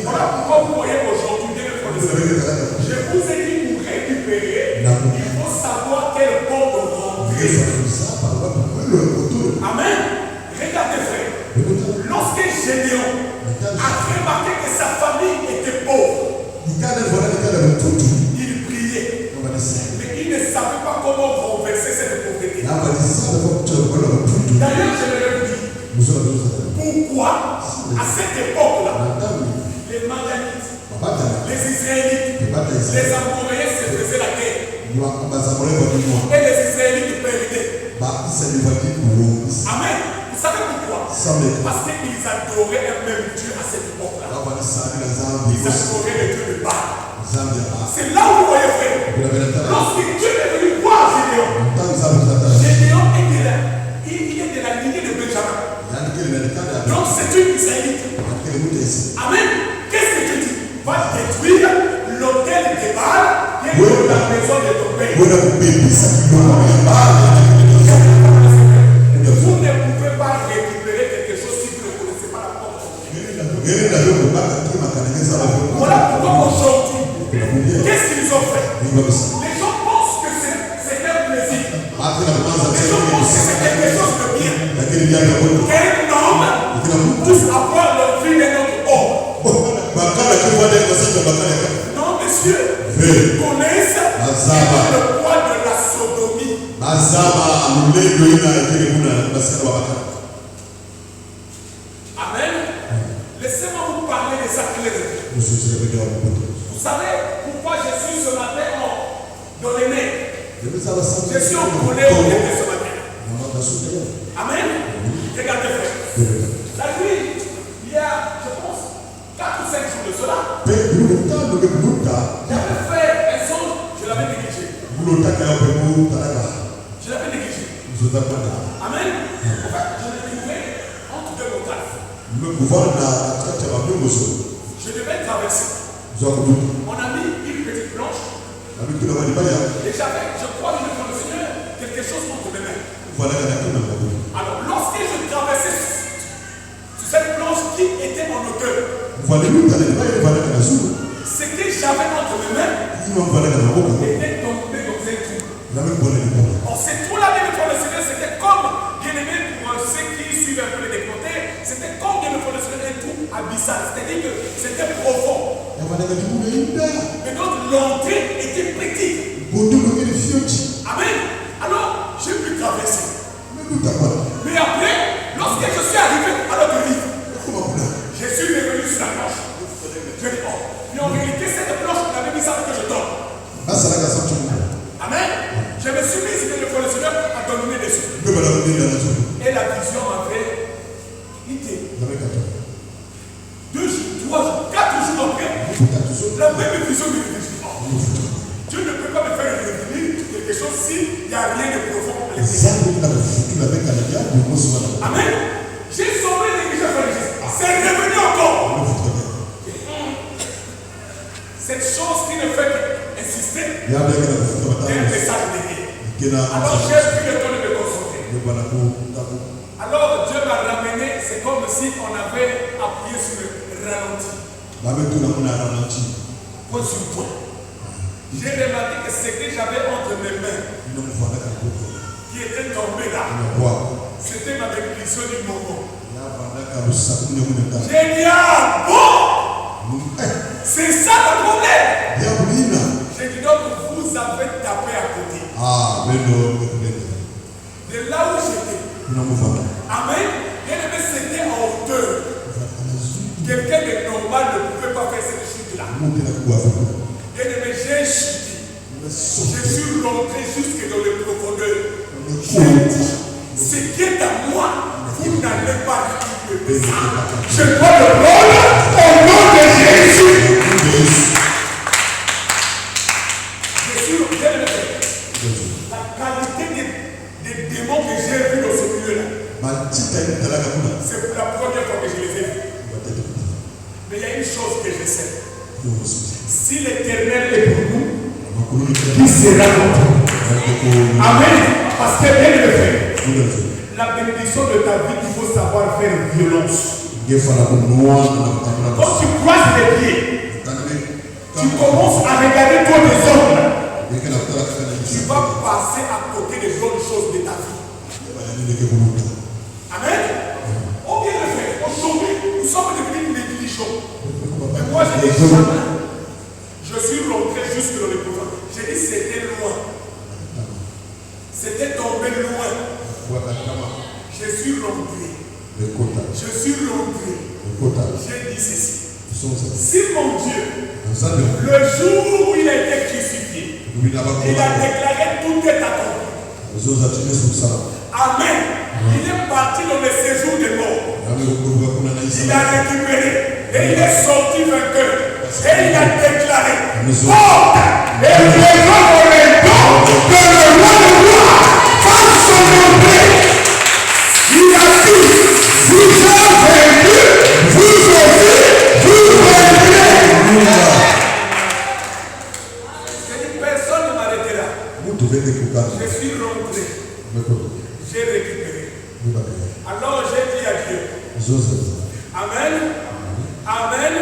Voilà pourquoi vous voyez aujourd'hui, je vous ai dit pour récupérer, il faut savoir quel porte rentrer. Amen. Regardez frère, lorsque Gédéon a remarqué que sa famille était pauvre, il priait, mais il ne savait pas comment renverser cette pauvreté. D'ailleurs, je vais vous dire, pourquoi à cette époque-là, les Madianites, les Israélites, les Amoréens se faisaient la guerre. Et les Israélites perdaient. Amen. Vous savez pourquoi? Parce qu'ils adoraient un même Dieu à cette époque-là. Ils adoraient le Dieu de Baal. C'est là où vous voyez frère. Lorsque Dieu est venu voir Gédéon, Gédéon il est de la lignée de Benjamin. Donc c'est une Israélite. Amen. Qu'est-ce que Dieu dit? Va détruire l'autel de Baal qui est dans la maison de ton père. Vous ne pouvez pas récupérer quelque chose si vous ne connaissez pas la porte. Voilà pourquoi aujourd'hui, qu'est-ce qu'ils ont fait? Les gens pensent que c'est un plaisir. Les gens pensent que c'est quelque chose de bien. Qu'un homme puisse avoir l'envie d'un autre homme. Non, monsieur, ils connaissent le poids de la sodomie. Amen. Laissez-moi vous parler des sacrés. Vous savez pourquoi je suis ce matin dans les nez? Je suis en colère au début ce matin. Amen. Regardez frère. La nuit, il y a, je pense, 4 ou 5 jours de cela, j'avais fait un songe, je l'avais négligé. Je l'avais négligé. Amen. En fait, je l'ai trouvé entre deux montagnes. Je devais traverser. On a mis une petite planche. Et j'avais, je crois, le Seigneur, quelque chose entre mes mains. Alors, lorsque je traversais sur cette planche qui était en hauteur, ce que j'avais entre mes mains était tombé dans un trou. Or, ce trou-là, bien le Seigneur, c'était comme, bien aimé, pour ceux qui suivent un peu les décomptés, c'était comme, bien le Seigneur, un trou abyssal. C'est-à-dire que c'était profond. Mais donc, l'entrée était petite. Amen. Alors, j'ai pu traverser. Mais après, lorsque je suis arrivé à l'autre rive, je suis revenu sur la planche. Je dis, oh, mais en réalité, cette planche, on avait mis ça pour que je tombe. Amen. Je me suis mis, c'était le Seigneur à dominer dessus. Et la vision m'avait quitté. 2 jours, 3 jours, 4 jours après, la même vision me dit, oh, Dieu ne peut pas me faire revenir quelque chose s'il n'y a rien de profond à l'intérieur. Amen. J'ai sauvé les gens. C'est revenu encore. Cette chose qui ne fait qu'insister, il y a un message derrière. Alors j'ai pris le temps de me concentrer. Alors Dieu m'a ramené, c'est comme si on avait appuyé sur le ralenti. Point sur point. J'ai remarqué que ce que j'avais entre mes mains, qui était tombé là, c'était ma bénédiction du moment. Génial! Bon! C'est ça le problème! J'ai dit donc vous avez tapé à côté. De là où j'étais. Amen. Bien aimé, c'était en hauteur. Quelqu'un de normal ne pouvait pas faire cette chute-là. Bien aimé, j'ai chuté. Je suis rentré jusque dans les profondeurs. J'ai dit, ce qui est à moi, vous n'allez pas récupérer ça. Je dois le prendre au nom de Jésus. Je suis bien aimé. La qualité des démons que j'ai vus dans ce milieu-là, c'est pour la première fois que je les ai vus. Mais il y a une chose que je sais. Si l'Éternel est pour nous, qui sera contre nous? Amen. Parce que bien le fait, la bénédiction de ta vie, il faut savoir faire violence. Quand tu croises les pieds, tu commences à regarder toi des hommes. Tu vas passer à côté des bonnes choses de ta vie. Amen. Oh bien le fait, aujourd'hui, nous sommes devenus négligents. Et moi j'ai dit, je suis rentré jusque dans les profondeurs. J'ai dit c'était loin. C'était tombé loin. Je suis rentré. Je suis rentré. J'ai dit ceci. Si mon Dieu, le jour où il a été crucifié, il a déclaré tout est accompli. Amen. Il est parti dans le séjour des morts. Il a récupéré. Et il est sorti vainqueur. Et il a déclaré porte et présent au temps que le roi de roi fasse son entrée. Il a dit, vous avez vaincu, vous aussi, vous vaincrez. J'ai dit, personne ne m'arrêtait là. Je suis rentré. J'ai récupéré. Alors j'ai dit à Dieu. Amen. Amen.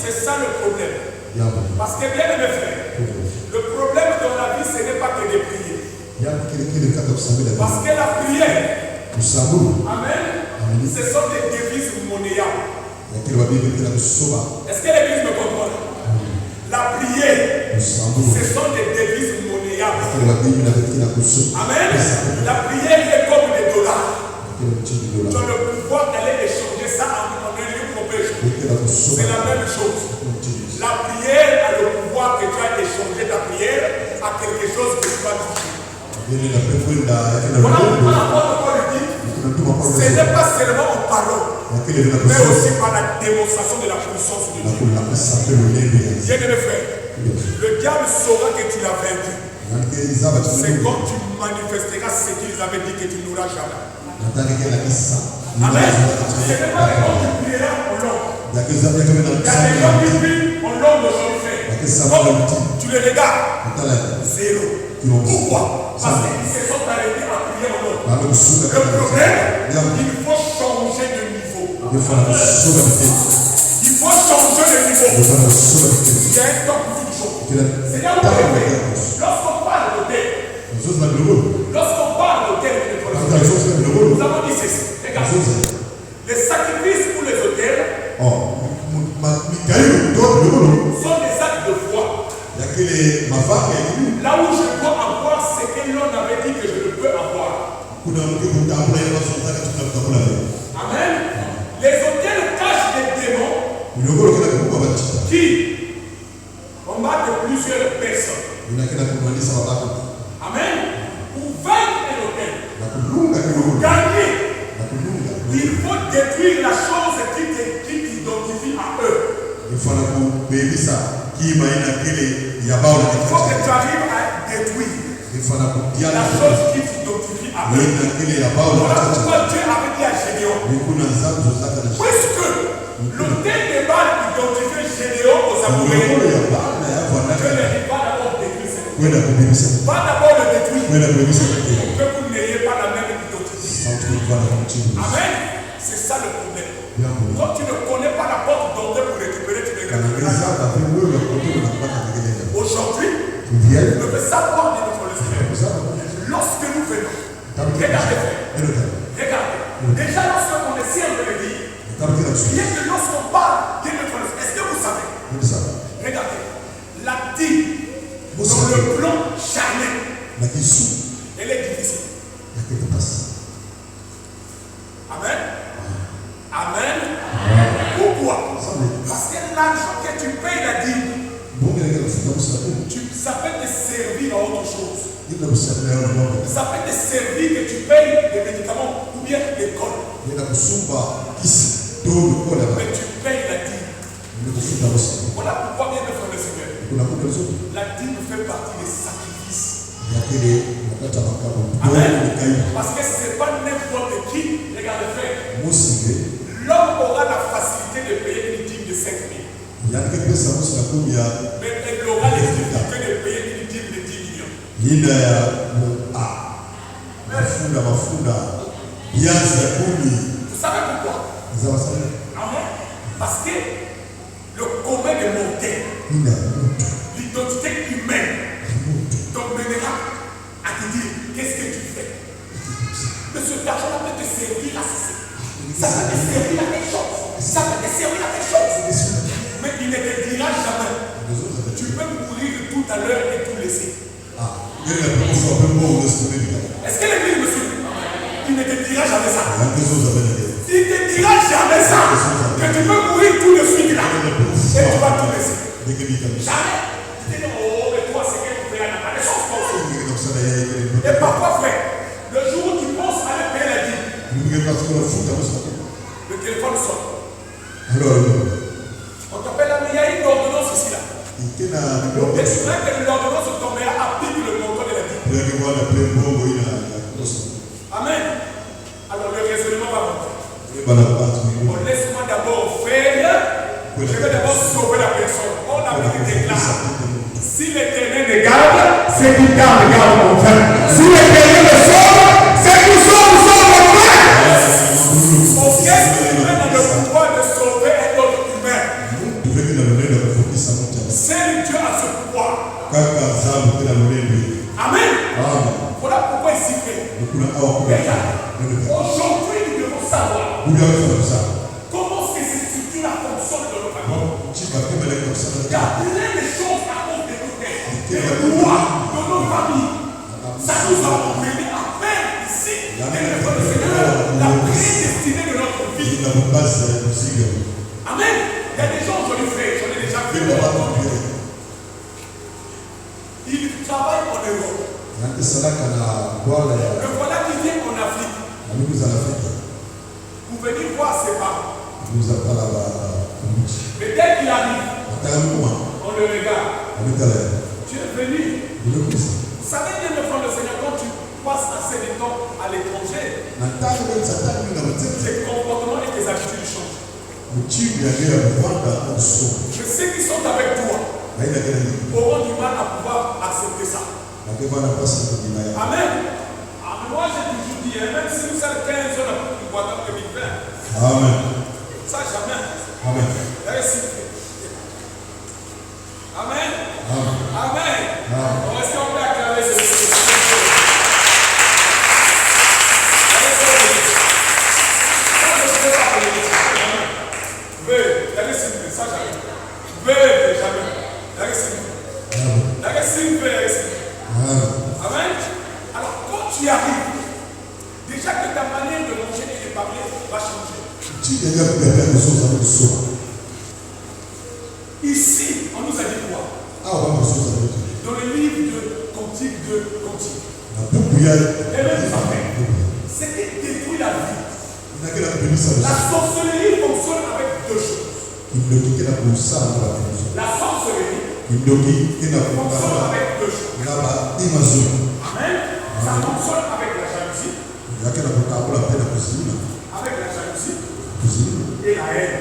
C'est ça le problème. Parce que bien mes frères, le problème dans la vie, ce n'est pas que de prier. Parce que la prière, amen, ce sont des devises monnayables. Est-ce que l'église me comprend? La prière, ce sont des devises monnayables. Amen. La prière est comme des dollars. Tu as le pouvoir d'aller échanger ça en un lieu propriétaire. C'est la même chose. La prière a le pouvoir que tu as échangé ta prière à quelque chose que tu vas toucher. Voilà pourquoi l'apôtre Paul dit, ce n'est pas seulement en parole, mais aussi par la démonstration de la puissance de Dieu. Bien mes frères, le diable saura que tu l'as vaincu. C'est quand tu manifesteras ce qu'ils avaient dit que tu n'auras jamais. Amen. Ce n'est pas quand tu prieras en langue. Il y a des gens qui prient en langue aujourd'hui. Tu les regardes. Zéro. Pourquoi? Parce qu'ils se sont arrêtés à prier en langue. Le problème, il faut changer de niveau. Il faut changer de niveau. Il y a un temps pour toute chose. C'est là où on est. Lorsqu'on parle de terre, lorsqu'on parle de terre, nous avons dit ceci. Regarde. Les sacrifices pour les autels sont des actes de foi. Là où je dois avoir ce que l'on avait dit que je ne peux avoir. Amen. Les autels cachent des démons qui combattent plusieurs personnes. Amen. Pour vaincre un autel, pour gagner, il faut détruire la chose qui t'identifie à eux. Il faut que tu arrives à détruire la chose qui t'identifie à eux. Voilà pourquoi Dieu avait dit à Gédéon, puisque l'autel de Baal identifie Gédéon aux Amoréens, Va d'abord le détruire. Kwenda kuibisa Pour que vous n'ayez pas la même identité. Amen. C'est ça le problème. Quand tu ne connais pas la porte d'entrée pour récupérer, tu ne récupéreras pas. Aujourd'hui, nous devons savoir de notre Seigneur. Lorsque nous venons, regardez. Déjà lorsqu'on est si de l'église, bien que lorsqu'on parle de notre Seigneur, est-ce que vous savez? Regardez, la dîme dans le plan charnel, elle est difficile. Amen. Amen. Pourquoi? Parce que l'argent que tu payes la dîme, ça peut te servir à autre chose. Ça peut te servir que tu payes des médicaments ou bien l'école. Mais tu payes la dîme. Voilà pourquoi bien le Seigneur. La dîme fait partie des sacrifices. Amen. Parce que ce n'est pas n'importe qui. Regardez, frère. L'homme aura la facilité de payer une dîme de 5 000. Mais elle aura les difficultés de payer une dîme de 10 millions. Vous savez pourquoi? Amen. Parce que le commun des mortels, l'identité humaine, t'emmènera à te dire qu'est-ce que tu fais. Mais cet argent peut te servir à ceci. Ça peut te servir à quelque chose. Ça peut te servir à quelque chose. Mais il ne te dira jamais. Tu peux mourir tout à l'heure et tout laisser. Est-ce que l'église me suit? Il ne te dira jamais ça. Il ne te dira jamais ça. Que tu peux mourir tout de suite là. Et tu vas tout laisser. Jamais. Tu dis non, oh, mais toi, c'est que tu fais la naissance. Et parfois, frère, le jour où tu penses aller payer la dîme, le téléphone sonne. On t'appelle là, mais il y a une ordonnance ici là. Et tu vois que l'ordonnance tombera applique le montant de la dîme. Amen. Alors le raisonnement va monter. Bon, laisse-moi d'abord faire. Je vais d'abord sauver la personne. On a vu déclare. Si l'Éternel me garde, c'est qu'il garde mon frère. Si l'Éternel me sauve, c'est qu'il sauve mon frère. Parce que tu es dans le pouvoir de sauver un autre humain. Seul Dieu a ce pouvoir. Amen. Voilà pourquoi il s'y fait. Aujourd'hui, nous devons savoir comment ces structures fonctionnent dans nos familles. Il y a plein de choses à cause de nos têtes, des lois de nos familles. Ça nous a mené à faire ici, la prédestinée de notre vie. Amen. Il y a des gens, j'en ai fait, j'en ai déjà vu. Ils travaillent en Europe. Le voilà qui vient en Afrique. Vous venez voir ses parents. Mais dès qu'il arrive, on le regarde. Tu es venu. Vous savez bien, le frère de Seigneur, quand tu passes assez de temps à l'étranger, tes comportements et tes habitudes changent. Je sais qu'ils sont avec toi. Auront du mal à pouvoir accepter ça. Amen. Moi j'ai toujours dit, même si nous sommes 15 ans pour pouvoir dans 2020. Amen. Ça jamais. Amen. Amen. Amen. Est-ce qu'on peut acclamer ce Amen. Alors quand tu arrives, déjà que ta manière de manger et de parler va changer. Ici, on nous a dit quoi? Dans le livre de Cantique de Cantique. Et même c'est qui détruit la vie. La sorcellerie fonctionne avec deux choses. La sorcellerie fonctionne avec deux choses. Amen. Ça fonctionne avec la jalousie. Avec la jalousie et la haine.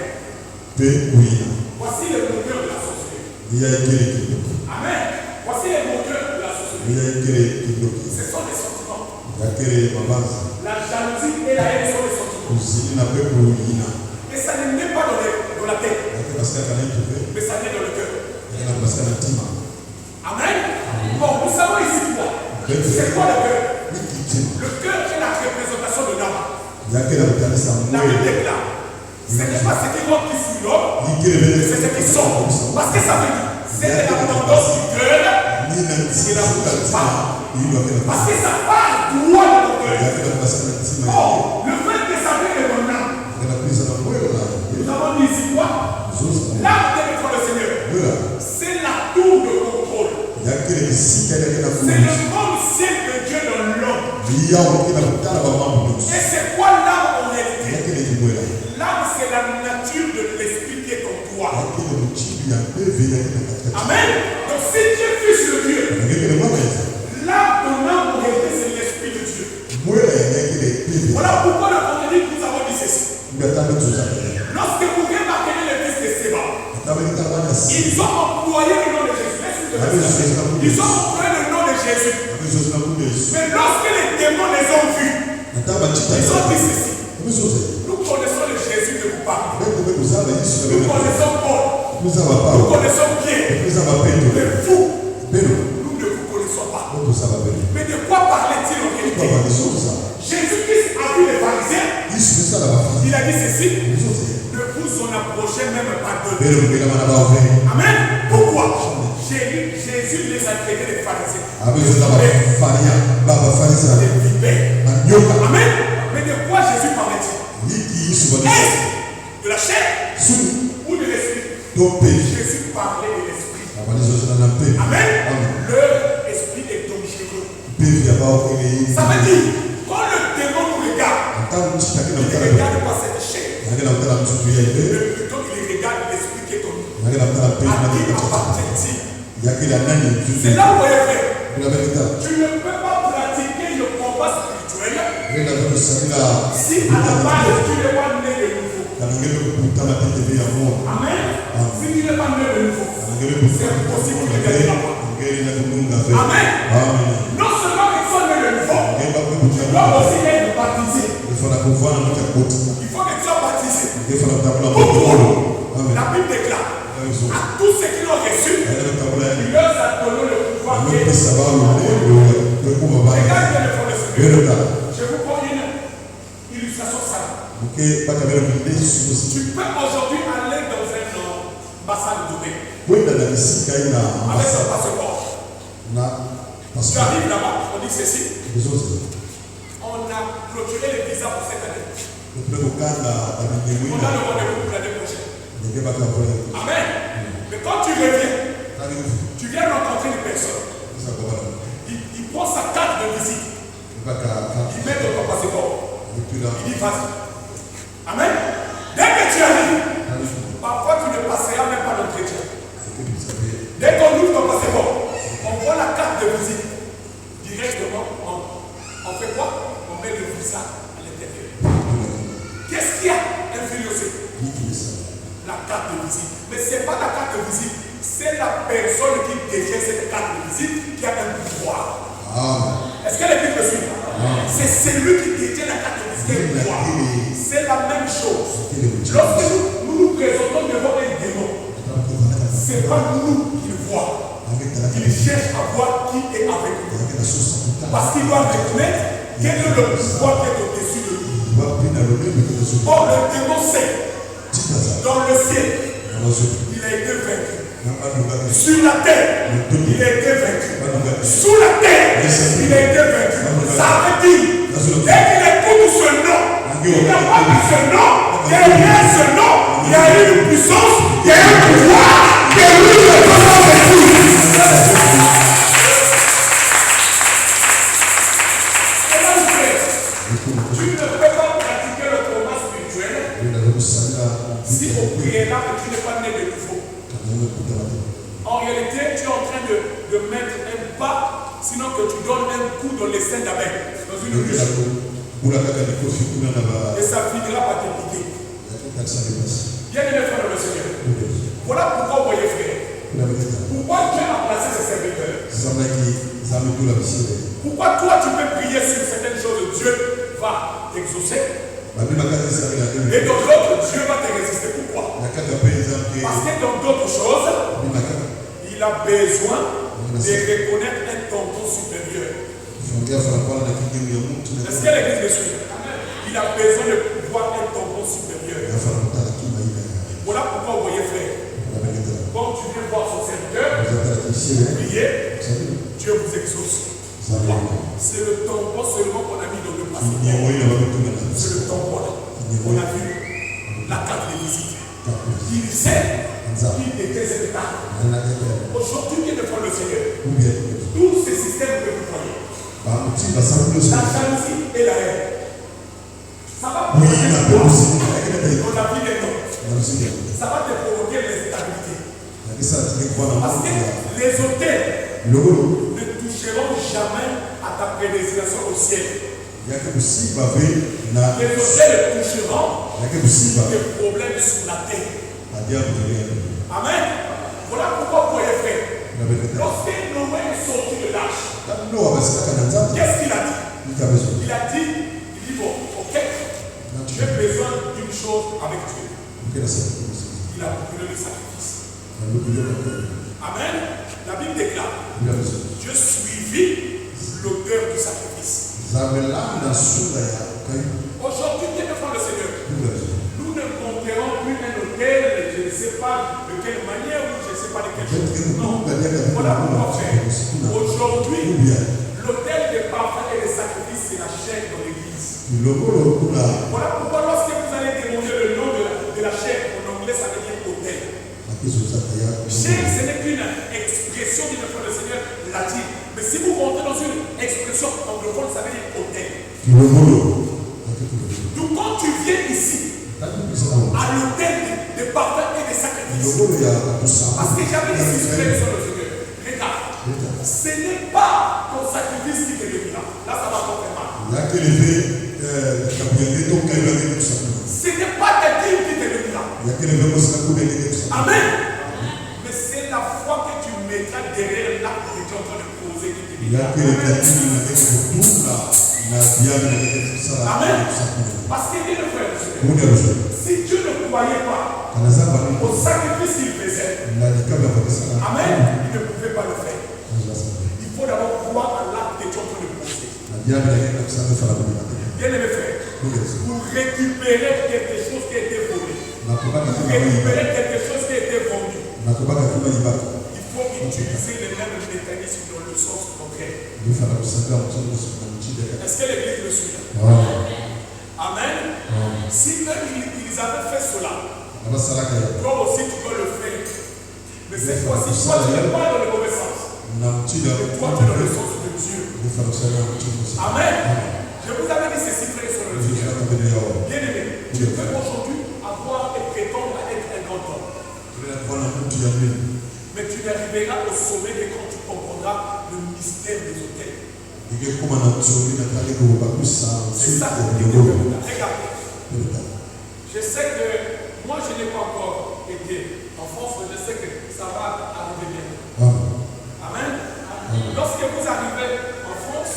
Voici le moteur de la sorcellerie. Amen. Voici le moteur de la sorcellerie. Ce sont des sentiments. La jalousie et la haine sont des sentiments. Et ça ne naît pas dans la tête, mais ça naît dans le cœur. Amen. Bon, nous savons ici quoi. C'est quoi le cœur? Le cœur est la représentation de l'âme. La Bible déclare, ce n'est pas ce qui rentre qui suit l'homme, c'est ce qui sort. Parce que ça veut dire, c'est la tendance du cœur et la bouche parle. Parce que ça parle droit de ton cœur. Oh, le fait que ça vient de ton âme. Nous avons dit ici quoi? L'âme devant le Seigneur, c'est la tour de contrôle. C'est le monde ciel de Dieu dans l'homme. Et c'est quoi l'âme en réalité? L'âme, c'est la nature de l'esprit qui est en toi. Amen. Donc si Dieu fiche le Dieu, l'âme, ton âme en réalité, c'est l'esprit de Dieu. Voilà pourquoi le vendredi, nous avons dit ceci. Lorsque vous remarquez les fils de Séba, ils ont employé le nom de Jésus. Ils ont employé le nom de Jésus. Mais lorsque les démons les ont vus, ils ont dit ceci. Nous connaissons le Jésus que vous parlez. Nous connaissons Paul. Nous connaissons Pierre. Mais vous, nous ne vous connaissons pas. Mais de quoi parlait-il en réalité? Jésus-Christ a vu les pharisiens. Il a dit ceci. Ne vous en approchez même pas d'eux. Amen. Pourquoi? Jésus les a traités des pharisiens. Des vipères. Amen. Mais de quoi Jésus parlait-il? Est-ce de la chair ou de l'esprit? Jésus parlait de l'esprit. Amen. Leur esprit est dangereux. Ça veut dire, quand le démon nous regarde, il ne regarde pas cette chair. Mais plutôt il regarde l'esprit qui est en nous. À qui appartient-il? C'est là où il est fait. Tu ne peux pas pratiquer le combat spirituel si à la base tu n'es pas né de nouveau. Amen. Si tu n'es pas né de nouveau, c'est impossible de gagner la foi. Amen. Non seulement qu'ils sont nés de nouveau, tu dois aussi être baptisé. Il faut que tu sois baptisé. Pourquoi? La Bible déclare à tous ceux qui l'ont reçu, il leur a donné le pouvoir de regarde le fond de ce Dieu. Je vous prends une illustration simple. Tu peux aujourd'hui aller dans un ambassade de Dubaï avec un passeport. Tu arrives là-bas, on dit ceci. On a clôturé les visas pour cette année. On a le rendez-vous pour l'année prochaine. Amen. Mais quand tu reviens, tu viens rencontrer une personne. Il prend sa carte de visite. Il met dans ton passeport. Il dit vas-y. Amen. Dès que tu arrives, parfois tu ne passeras même pas l'entretien. Dès qu'on ouvre ton passeport, on prend la carte de visite. Directement, on fait quoi? On met le visa à l'intérieur. Qu'est-ce qu'il y a influencé? La carte de visite. Mais ce n'est pas la carte de visite, c'est la personne qui détient cette carte de visite qui a un pouvoir. Est-ce que les Bibles suivent? C'est celui qui détient la carte de visite qui a un pouvoir. C'est la même chose. Lorsque nous nous présentons devant un démon, ce n'est pas nous qu'il voit. Il cherche à voir qui est avec nous. Parce qu'il doit reconnaître quel est le pouvoir qui est au-dessus de lui. Or, le démon sait. Dans le ciel, il a été vaincu. Sur la terre, il a été vaincu. Sous la terre, il a été vaincu. Ça veut dire, dès qu'il écoute ce nom, il n'y a pas que ce nom. Derrière ce nom, il y a une puissance, il y a un pouvoir qui est lui le pouvoir de tout. Tu ne peux pas pratiquer le combat spirituel si au préalable tu n'es pas né de nouveau. En réalité, tu es en train de mettre un pas, sinon que tu donnes un coup dans les seins d'Abel, dans une ruche. Et ça finira par te piquer. Bien aimé frère de le Seigneur. Voilà pourquoi vous voyez frère. Pourquoi Dieu a placé ses serviteurs? Pourquoi toi tu peux prier sur certaines choses, Dieu va t'exaucer? Et dans d'autres, Dieu va te résister. Pourquoi? Parce que dans d'autres choses, il a besoin de reconnaître un tampon supérieur. Est-ce que l'église me suit? Il a besoin de pouvoir un tampon supérieur. Voilà pourquoi vous voyez, frère, quand tu viens voir son serviteur, prier, Dieu vous exauce. C'est le tampon seulement qu'on a mis dans le passé. C'est le tampon là. On a vu la carte de visite. Il sait qu'il était cet état. Aujourd'hui, il est devant le Seigneur. Tous ces systèmes que vous voyez, la jalousie et la haine, ça va provoquer dans la vie des hommes. Ça va te provoquer l'instabilité. Parce que les hôtels ne toucheront jamais à ta prédestination au ciel. Les hôtels toucheront des problèmes sur la terre. Amen. Voilà pourquoi vous voyez, frère. Lorsque Noé est sorti de l'arche, qu'est-ce qu'il a dit? Il a dit, bon, ok, j'ai besoin d'une chose avec Dieu. Il a brûlé le sacrifice. Amen. La Bible déclare, Dieu suivit l'auteur du sacrifice. Aujourd'hui, Dieu devant le Seigneur. Nous ne monterons plus un hôtel, je ne sais pas de quelle manière, ou je ne sais pas de quelle chose. Non. Voilà pourquoi faire. Aujourd'hui, l'hôtel des parfums et des sacrifices, c'est la chair dans l'église. Voilà pourquoi lorsque vous allez demander le nom de la chair, en anglais, ça veut dire hôtel. Chair, ce n'est qu'une expression du nom du Seigneur latine. Mais si vous montez dans une expression anglophone, ça veut dire hôtel. Donc quand tu viens ici, à l'hôtel des parfums et des sacrifices, parce que j'avais des suspects sur le Seigneur. Regarde, ce n'est pas ton sacrifice qui te bénira. Là, ça va faire mal. Ce n'est pas ta dîme qui te bénira. Amen. Mais c'est la foi que tu mettras derrière l'acte que tu es en train de poser qui te bénira. Amen. Parce que Dieu le fait. Si Dieu ne croyait pas au sacrifice qu'il faisait, amen, il ne pouvait pas le faire. Il faut d'abord croire à l'acte que tu es en train de poser. Bien aimé frère, pour récupérer quelque chose qui a été volé, pour récupérer quelque chose qui a été vendu, il faut utiliser les mêmes mécanismes dans le sens contraire. Est-ce que l'église me suit? Amen. Si eux, ils avaient fait cela, toi aussi tu dois le faire. Mais cette fois-ci, toi tu n'es pas dans le mauvais sens. Mais toi tu es dans le sens de Dieu. Amen. Je vous avais dit ceci, frère, sur le Seigneur. Bien aimé, tu peux aujourd'hui avoir et prétendre à être un grand homme. Mais tu n'arriveras au sommet que quand tu comprendras le mystère des hôtels. C'est ça que Dieu veut. Regardez. Je sais que moi je n'ai pas encore été en France, mais je sais que ça va arriver bientôt. Amen. Lorsque vous arrivez en France,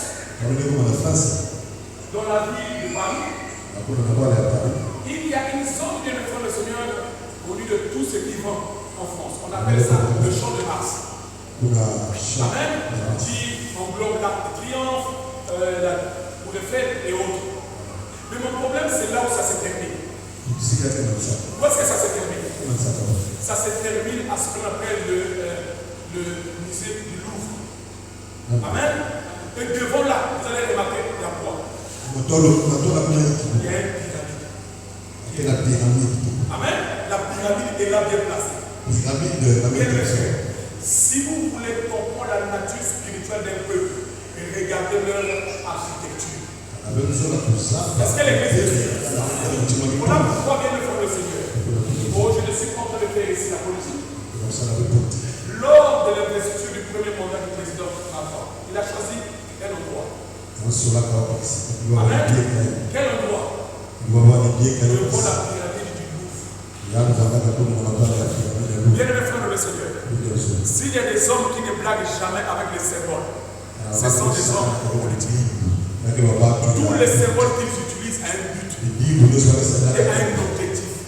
dans la ville de Paris, il y a une zone de le Seigneur au lieu de tout ce qui vont en France. On appelle ça le champ de Mars. Amen. Qui englobe l'Arc de Triomphe, pour les fêtes et autres. Mais mon problème, c'est là où ça se termine. Où est-ce que ça se termine? Ça se termine à ce qu'on appelle le musée du Louvre. Amen. Et devant là, vous allez remarquer la croix. Il y a une pyramide. Amen. La pyramide est là bien placée. Si vous voulez comprendre la nature spirituelle d'un peuple, regardez leur architecture. Est-ce que l'église est là? Voilà pourquoi vient le faire le Seigneur. Oh, je ne suis pas en train de faire ici la politique. Lors de l'investiture du premier mandat du président Macron, il a choisi quel endroit? Amen. Quel endroit? Devant la pyramide du Louvre. Bien aimé frère le Seigneur. S'il y a des hommes qui ne blaguent jamais avec les symboles, ce sont des hommes politiques. Tous les symboles qu'ils utilisent à un but et à un objectif.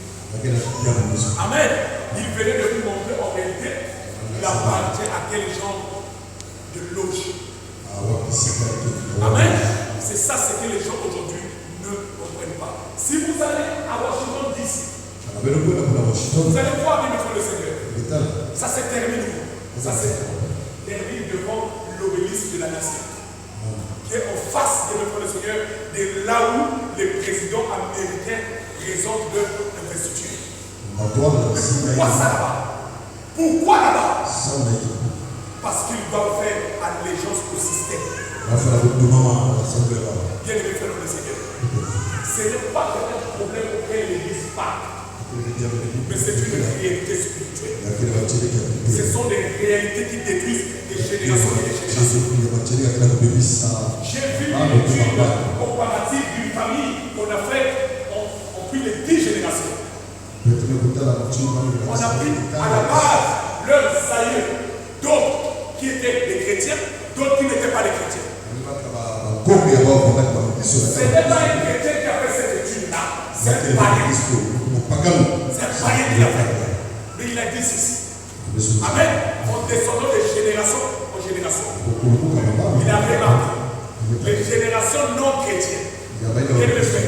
Amen. Il venait de vous montrer en réalité qu'il appartient à quel genre de loge. Amen. C'est ça ce que les gens aujourd'hui ne comprennent pas. Si vous allez à Washington DC, vous allez voir bien devant le Seigneur. Ça se termine où? Ça se termine devant l'obélisque de la nation. Qui est en face de notre Seigneur, de là où les présidents américains présentent leur investiture. Pourquoi ça là-bas? Pourquoi là-bas? Parce qu'ils doivent faire allégeance au système. Bien aimé frère de Seigneur. Ce n'est pas un problème auquel l'Église parle. Mais c'est une réalité spirituelle. Ce sont des réalités qui détruisent des générations et des générations. J'ai vu une étude comparative d'une famille qu'on a fait en plus de 10 générations. On a pris à la base leurs aïeux, d'autres qui étaient des chrétiens, d'autres qui n'étaient pas des chrétiens. Ce n'est pas un chrétien qui a fait cette étude-là, c'est un païen. C'est un païen qui l'a fait. Mais il a dit ceci. Amen. En descendant de génération en génération. Il a remarqué les générations non chrétiennes. Quel effet?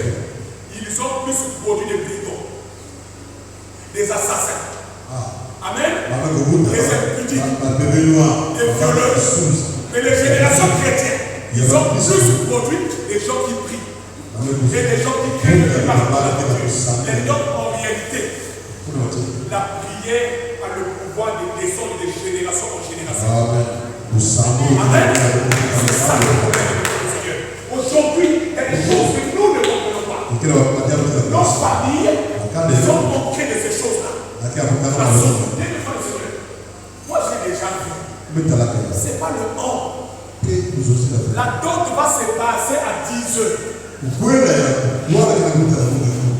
Ils ont plus produit des brigands, des assassins. Amen. Des impudiques, des violeurs. Mais les générations chrétiennes, ils ont plus produit des gens qui prient. Et des gens qui craignent de parler de Dieu. Donc en réalité, la prière a le pouvoir de descendre de génération en génération. Amen. C'est ça le problème de Seigneur. Aujourd'hui, il y a des choses que nous ne comprenons pas. Nos familles sont manquées de ces choses-là. Moi j'ai déjà vu. Ce n'est pas le temps. La dot va se passer à 10 heures.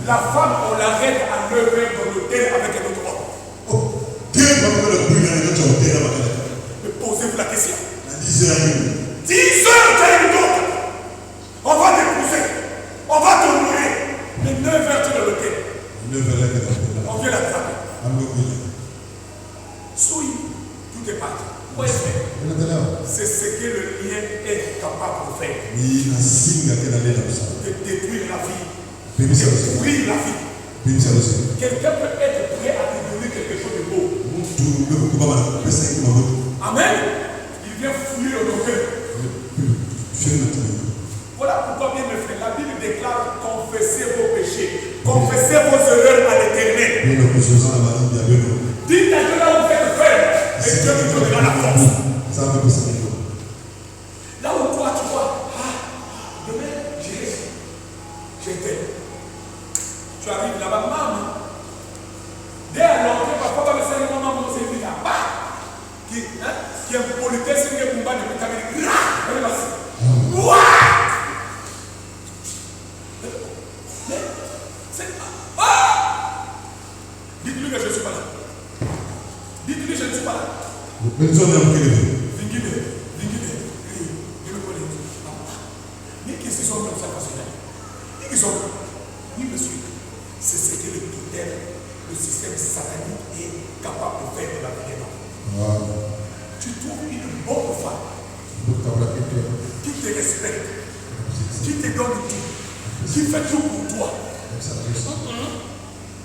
La femme, on l'arrête à 9 heures dans l'hôtel avec un autre homme. Mais posez-vous la question. 10 heures, tu as une dot. On va t'épouser. On va te nourrir. Mais 9 heures, tu es dans l'hôtel. On vient la trapper. Souille, tout est parti. C'est ce que le lien est capable de faire. De détruire la vie. De détruire la vie. Quelqu'un peut être prêt à te donner quelque chose de beau. Amen. Il vient fouiller dans nos cœurs. Voilà pourquoi, bien mes frères, la Bible déclare confessez vos péchés, confessez vos erreurs à l'Éternel. Dites à Dieu là où vous êtes faible, et Dieu vous donnera la force. Là où toi tu vois, demain j'étais. Tu arrives là-bas, maman. Dès à l'entrée, parfois, va me faire un moment où c'est venu là-bas. Qui est un politesse, qui est un combat de métamérique. Dites-lui que je ne suis pas là. Dites-lui que je ne suis pas là. Mais qu'est-ce qu'ils sont comme ça, et qu'ils sont. Oui, monsieur, c'est ce que le totem, le système satanique est capable de faire de la vie. Tu trouves une bonne femme qui te respecte, qui te donne tout, qui fait tout pour toi.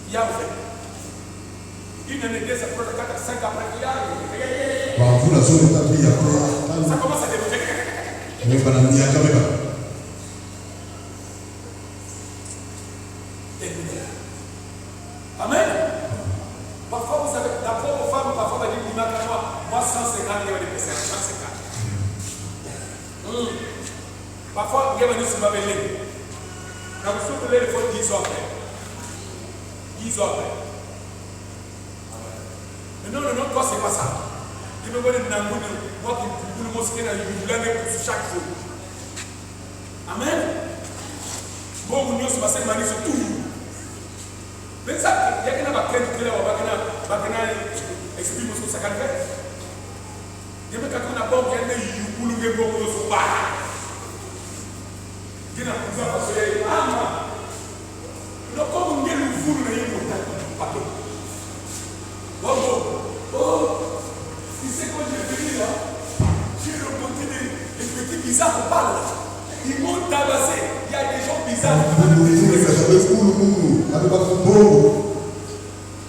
Il y a fait. Une année, ça prend 4 à 5 après. Ça commence à développer. Amen. Parfois, vous savez, la pauvre femme, parfois, va dire, moi, 150, il y a des personnes, 150. Parfois, il y a des personnes qui quand vous soufflez, il faut 10 ans après. 10 ans après. Mais non, toi, c'est pas ça. Tu me vois moi qui vous le mosquée, je vous chaque jour. Amen. Bon, nous sommes passés manier sur tout. Mais ça, il y a quelqu'un qui est là, explique ce que ça fait. Ils m'ont tabassé. Il y a des gens bizarres.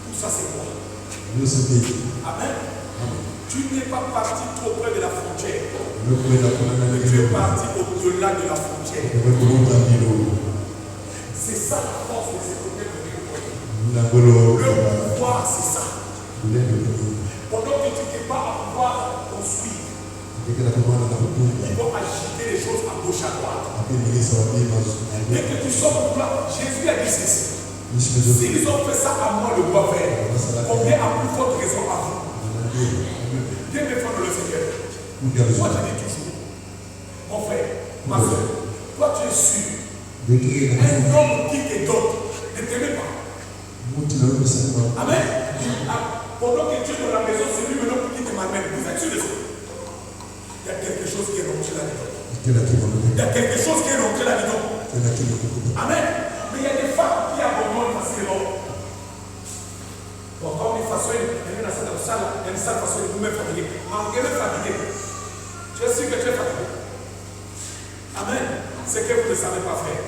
Tout ça, c'est quoi? Amen. Tu n'es pas parti trop près de la frontière. Tu es parti au-delà de la frontière. C'est ça la force de ces problèmes de l'école. Le pouvoir, c'est ça. Pendant que tu n'es pas à pouvoir construire, ils vont agiter les choses à gauche à droite. Dès que tu sors au pouvoir, Jésus a dit ceci. S'ils ont fait ça à moi, le doigt faire. Combien a plus forte raison à vous? Dieu me fait le Seigneur. Moi, je dis toujours, mon frère, ma soeur, toi tu es sûr. Un homme qui te donne, ne t'aimez pas. Amen. Pendant que tu es dans la maison, c'est lui maintenant qui te m'amène. Vous êtes sûr de ça? Il y a quelque chose qui est rentré là-dedans. Il y a quelque chose qui est rentré là-dedans. Amen. Mais il y a des femmes qui abandonnent facilement. Bon, comme une façon, il y a une sale façon de vous-même fatiguer. Malgré le fatigué, tu es sûr que tu es fatigué. Amen. C'est que vous ne savez pas faire.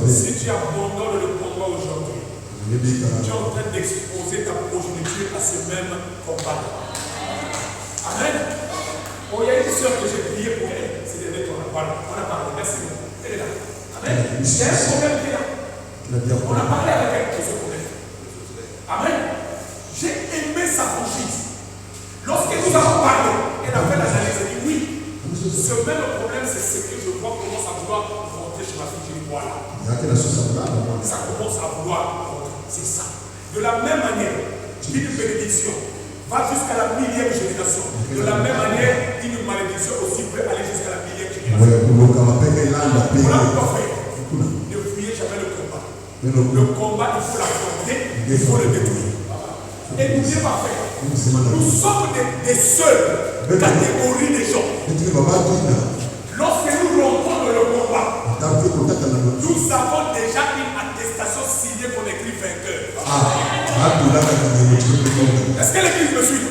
Si tu abandonnes le combat aujourd'hui, tu es en train d'exposer ta progéniture à ce même combat. Amen. Bon, il y a une soeur que j'ai prié pour elle. C'est des lettres, on a parlé. Merci beaucoup. Elle est là. Amen. Il y a un problème qui est là. On a parlé avec elle de ce problème. Amen. J'ai aimé sa franchise. Lorsque nous avons parlé, elle a fait l'analyse. Elle dit oui. Ce même problème, c'est ce que je vois commence à vouloir rentrer chez ma fille. Je dis voilà. Ça commence à vouloir rentrer. C'est ça. De la même manière, une bénédiction va jusqu'à la 1000e génération. De la même manière, une malédiction aussi peut aller jusqu'à la 1000e génération. Voilà pourquoi faire. Ne fuyez jamais le combat. Le combat, il faut l'affronter, il faut le détruire. Et n'oubliez pas faire. Nous sommes des seules catégories de gens. Lorsque nous rentrons dans le combat, nous avons déjà une attestation signée qu'on écrit vainqueur. Est-ce que l'église me suit?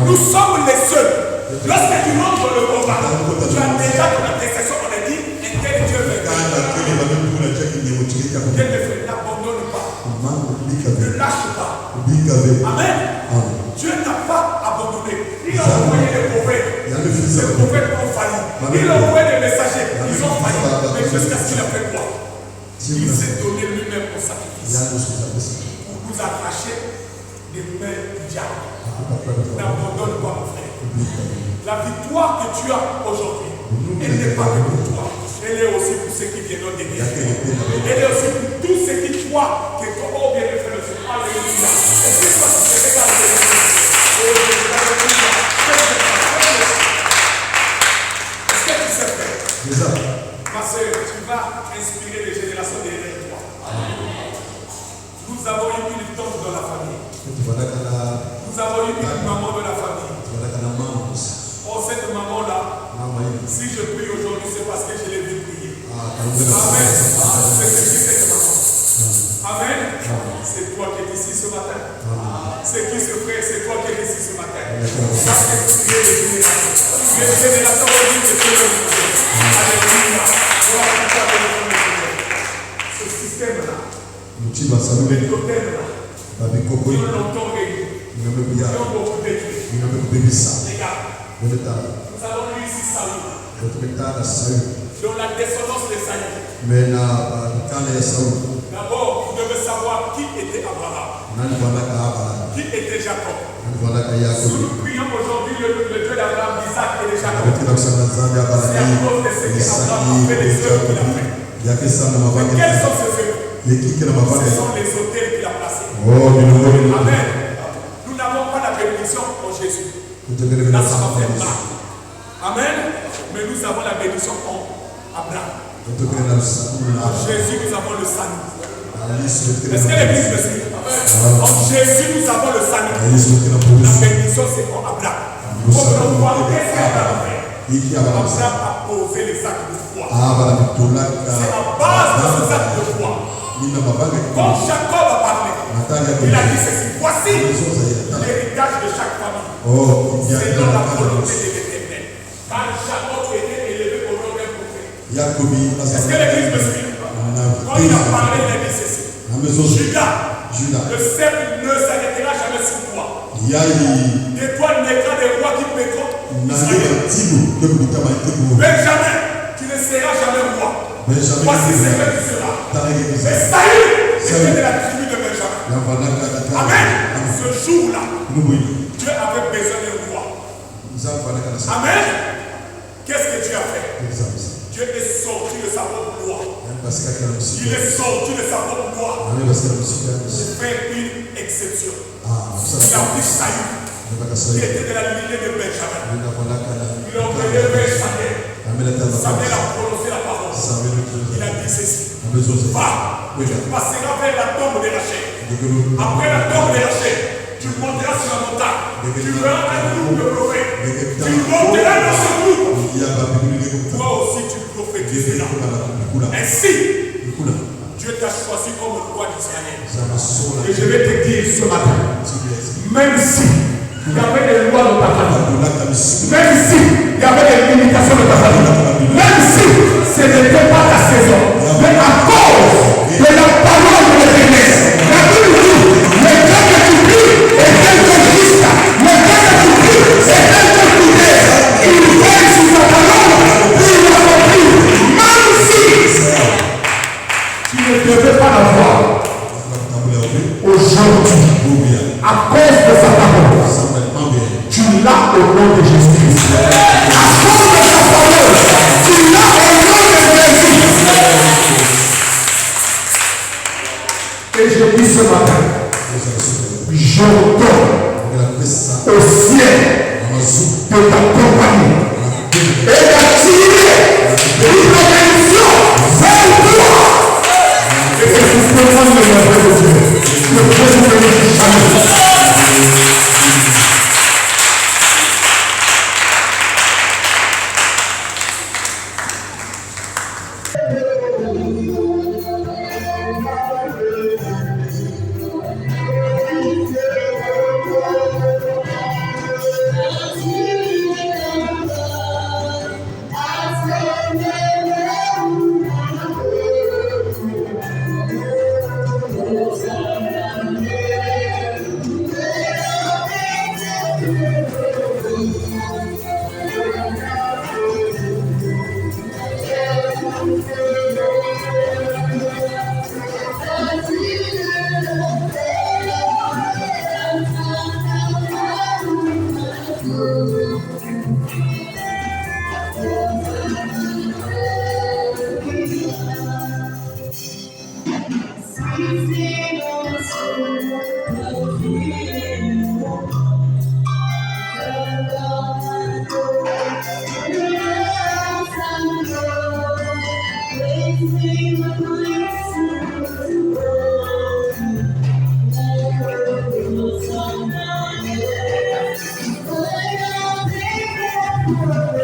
Nous sommes les seuls. Lorsque tu rentres dans le combat, tu as déjà ton attestation, on a dit, un tel Dieu vainqueur. Dieu ne n'abandonne pas. Ne lâche pas. Amen. Dieu n'a pas abandonné. Il a envoyé des prophètes. Les prophètes ont failli. Il a envoyé des messagers. Ils ont failli. Mais jusqu'à ce qu'il a fait quoi? Il s'est donné lui-même au sacrifice. Pour nous arracher des mains du diable. N'abandonne pas, mon frère. La victoire que tu as aujourd'hui, elle n'est pas que pour toi. Elle est aussi pour ceux qui viennent derrière. Elle est aussi pour tous ceux qui croient que toi, oh bien, le frère, c'est alléluia. Est-ce que toi, tu te regardes? Est-ce que tu sais faire? Ma soeur, tu vas inspirer les générations derrière toi. Nous avons eu une tante dans la famille. Nous avons eu une maman de la famille. Oh, cette maman-là, si je prie aujourd'hui, c'est parce que je l'ai vu prier. Amen. C'est qui cette maman? Amen. C'est toi qui es ici ce matin. C'est qui ce frère? C'est toi qui es ici ce matin. Parce que tu es les générations. Les générations vont dire que tu es le Dieu. Alléluia. Ce système-là, le totem-là, ils ont longtemps réuni. Ils ont beaucoup détruit. Regarde. Nous avons eu ici Saül. Dans la descendance de Saül. D'abord, vous devez savoir qui était Abraham. Qui était Jacob. Nous prions aujourd'hui le Dieu d'Abraham, d'Isaac et de Jacob. C'est à cause de ce qu'Abraham a fait, des œuvres qu'il a fait. Mais quelles sont ces œuvres? Ce sont les autels qu'il a placés. Amen. Nous n'avons pas la bénédiction en Jésus. Là, ça va faire mal. Amen. Mais nous avons la bénédiction en Abraham. En Jésus, nous avons le salut. Est-ce que l'église me suit? En Jésus, nous avons le salut. La bénédiction, c'est en Abraham. Pour le voir, qu'est-ce qu'Abraham fait? Abraham a posé les actes de foi. C'est la base de ces actes de foi. Quand Jacob a parlé, il a dit ceci: voici l'héritage de chaque famille, selon la volonté de l'Éternel. Car Jacob était élevé au rang d'un prophète. Est-ce que l'Église me suit? Quand il a parlé, il a dit ceci: Judas, le cercle ne s'arrêtera jamais sur toi. De toi naîtra des rois qui paieront Israël. Benjamin, tu ne seras jamais roi. Voici ce que tu seras. Et Saül était de la tribu de Benjamin. Amen. Ce jour-là, Dieu avait besoin d'un roi. Amen. Qu'est-ce que Dieu a fait? Dieu est sorti de sa propre loi. Il est sorti de sa propre loi pour faire une exception. Il a pris Saül, qui était de la lignée de Benjamin. Il a envoyé vers Samuel. Samuel a prononcé la parole. Il a dit ceci: va, tu passeras vers la tombe de Rachel. Après la tombe de Rachel, tu monteras sur la montagne. Tu verras un groupe de prophètes. Tu monteras dans ce groupe. Toi aussi, tu prophétiseras. Ainsi, Dieu t'a choisi comme roi d'Israël. Et je vais te dire ce matin, même si il y avait des lois dans ta famille, même si il y avait des limitations dans ta famille, même si ce n'était pas ta saison, mais à cause de la parole de l'Éternel, la Bible dit: le temps que tu pries est quelque juste, le temps que tu pries est quelque fidèle. Il veille sur sa parole pour l'accomplir, même si tu ne devais pas l'avoir. Aujourd'hui, à cause de sa parole, tu l'as au nom de Jésus-Christ. À cause de sa parole, tu l'as au nom de Jésus. Et je dis ce matin, j'ordonne au ciel de t'accompagner et d'attirer une bénédiction vers toi. Et c'est justement le merveille de Dieu. Le président de jamais. Thank you.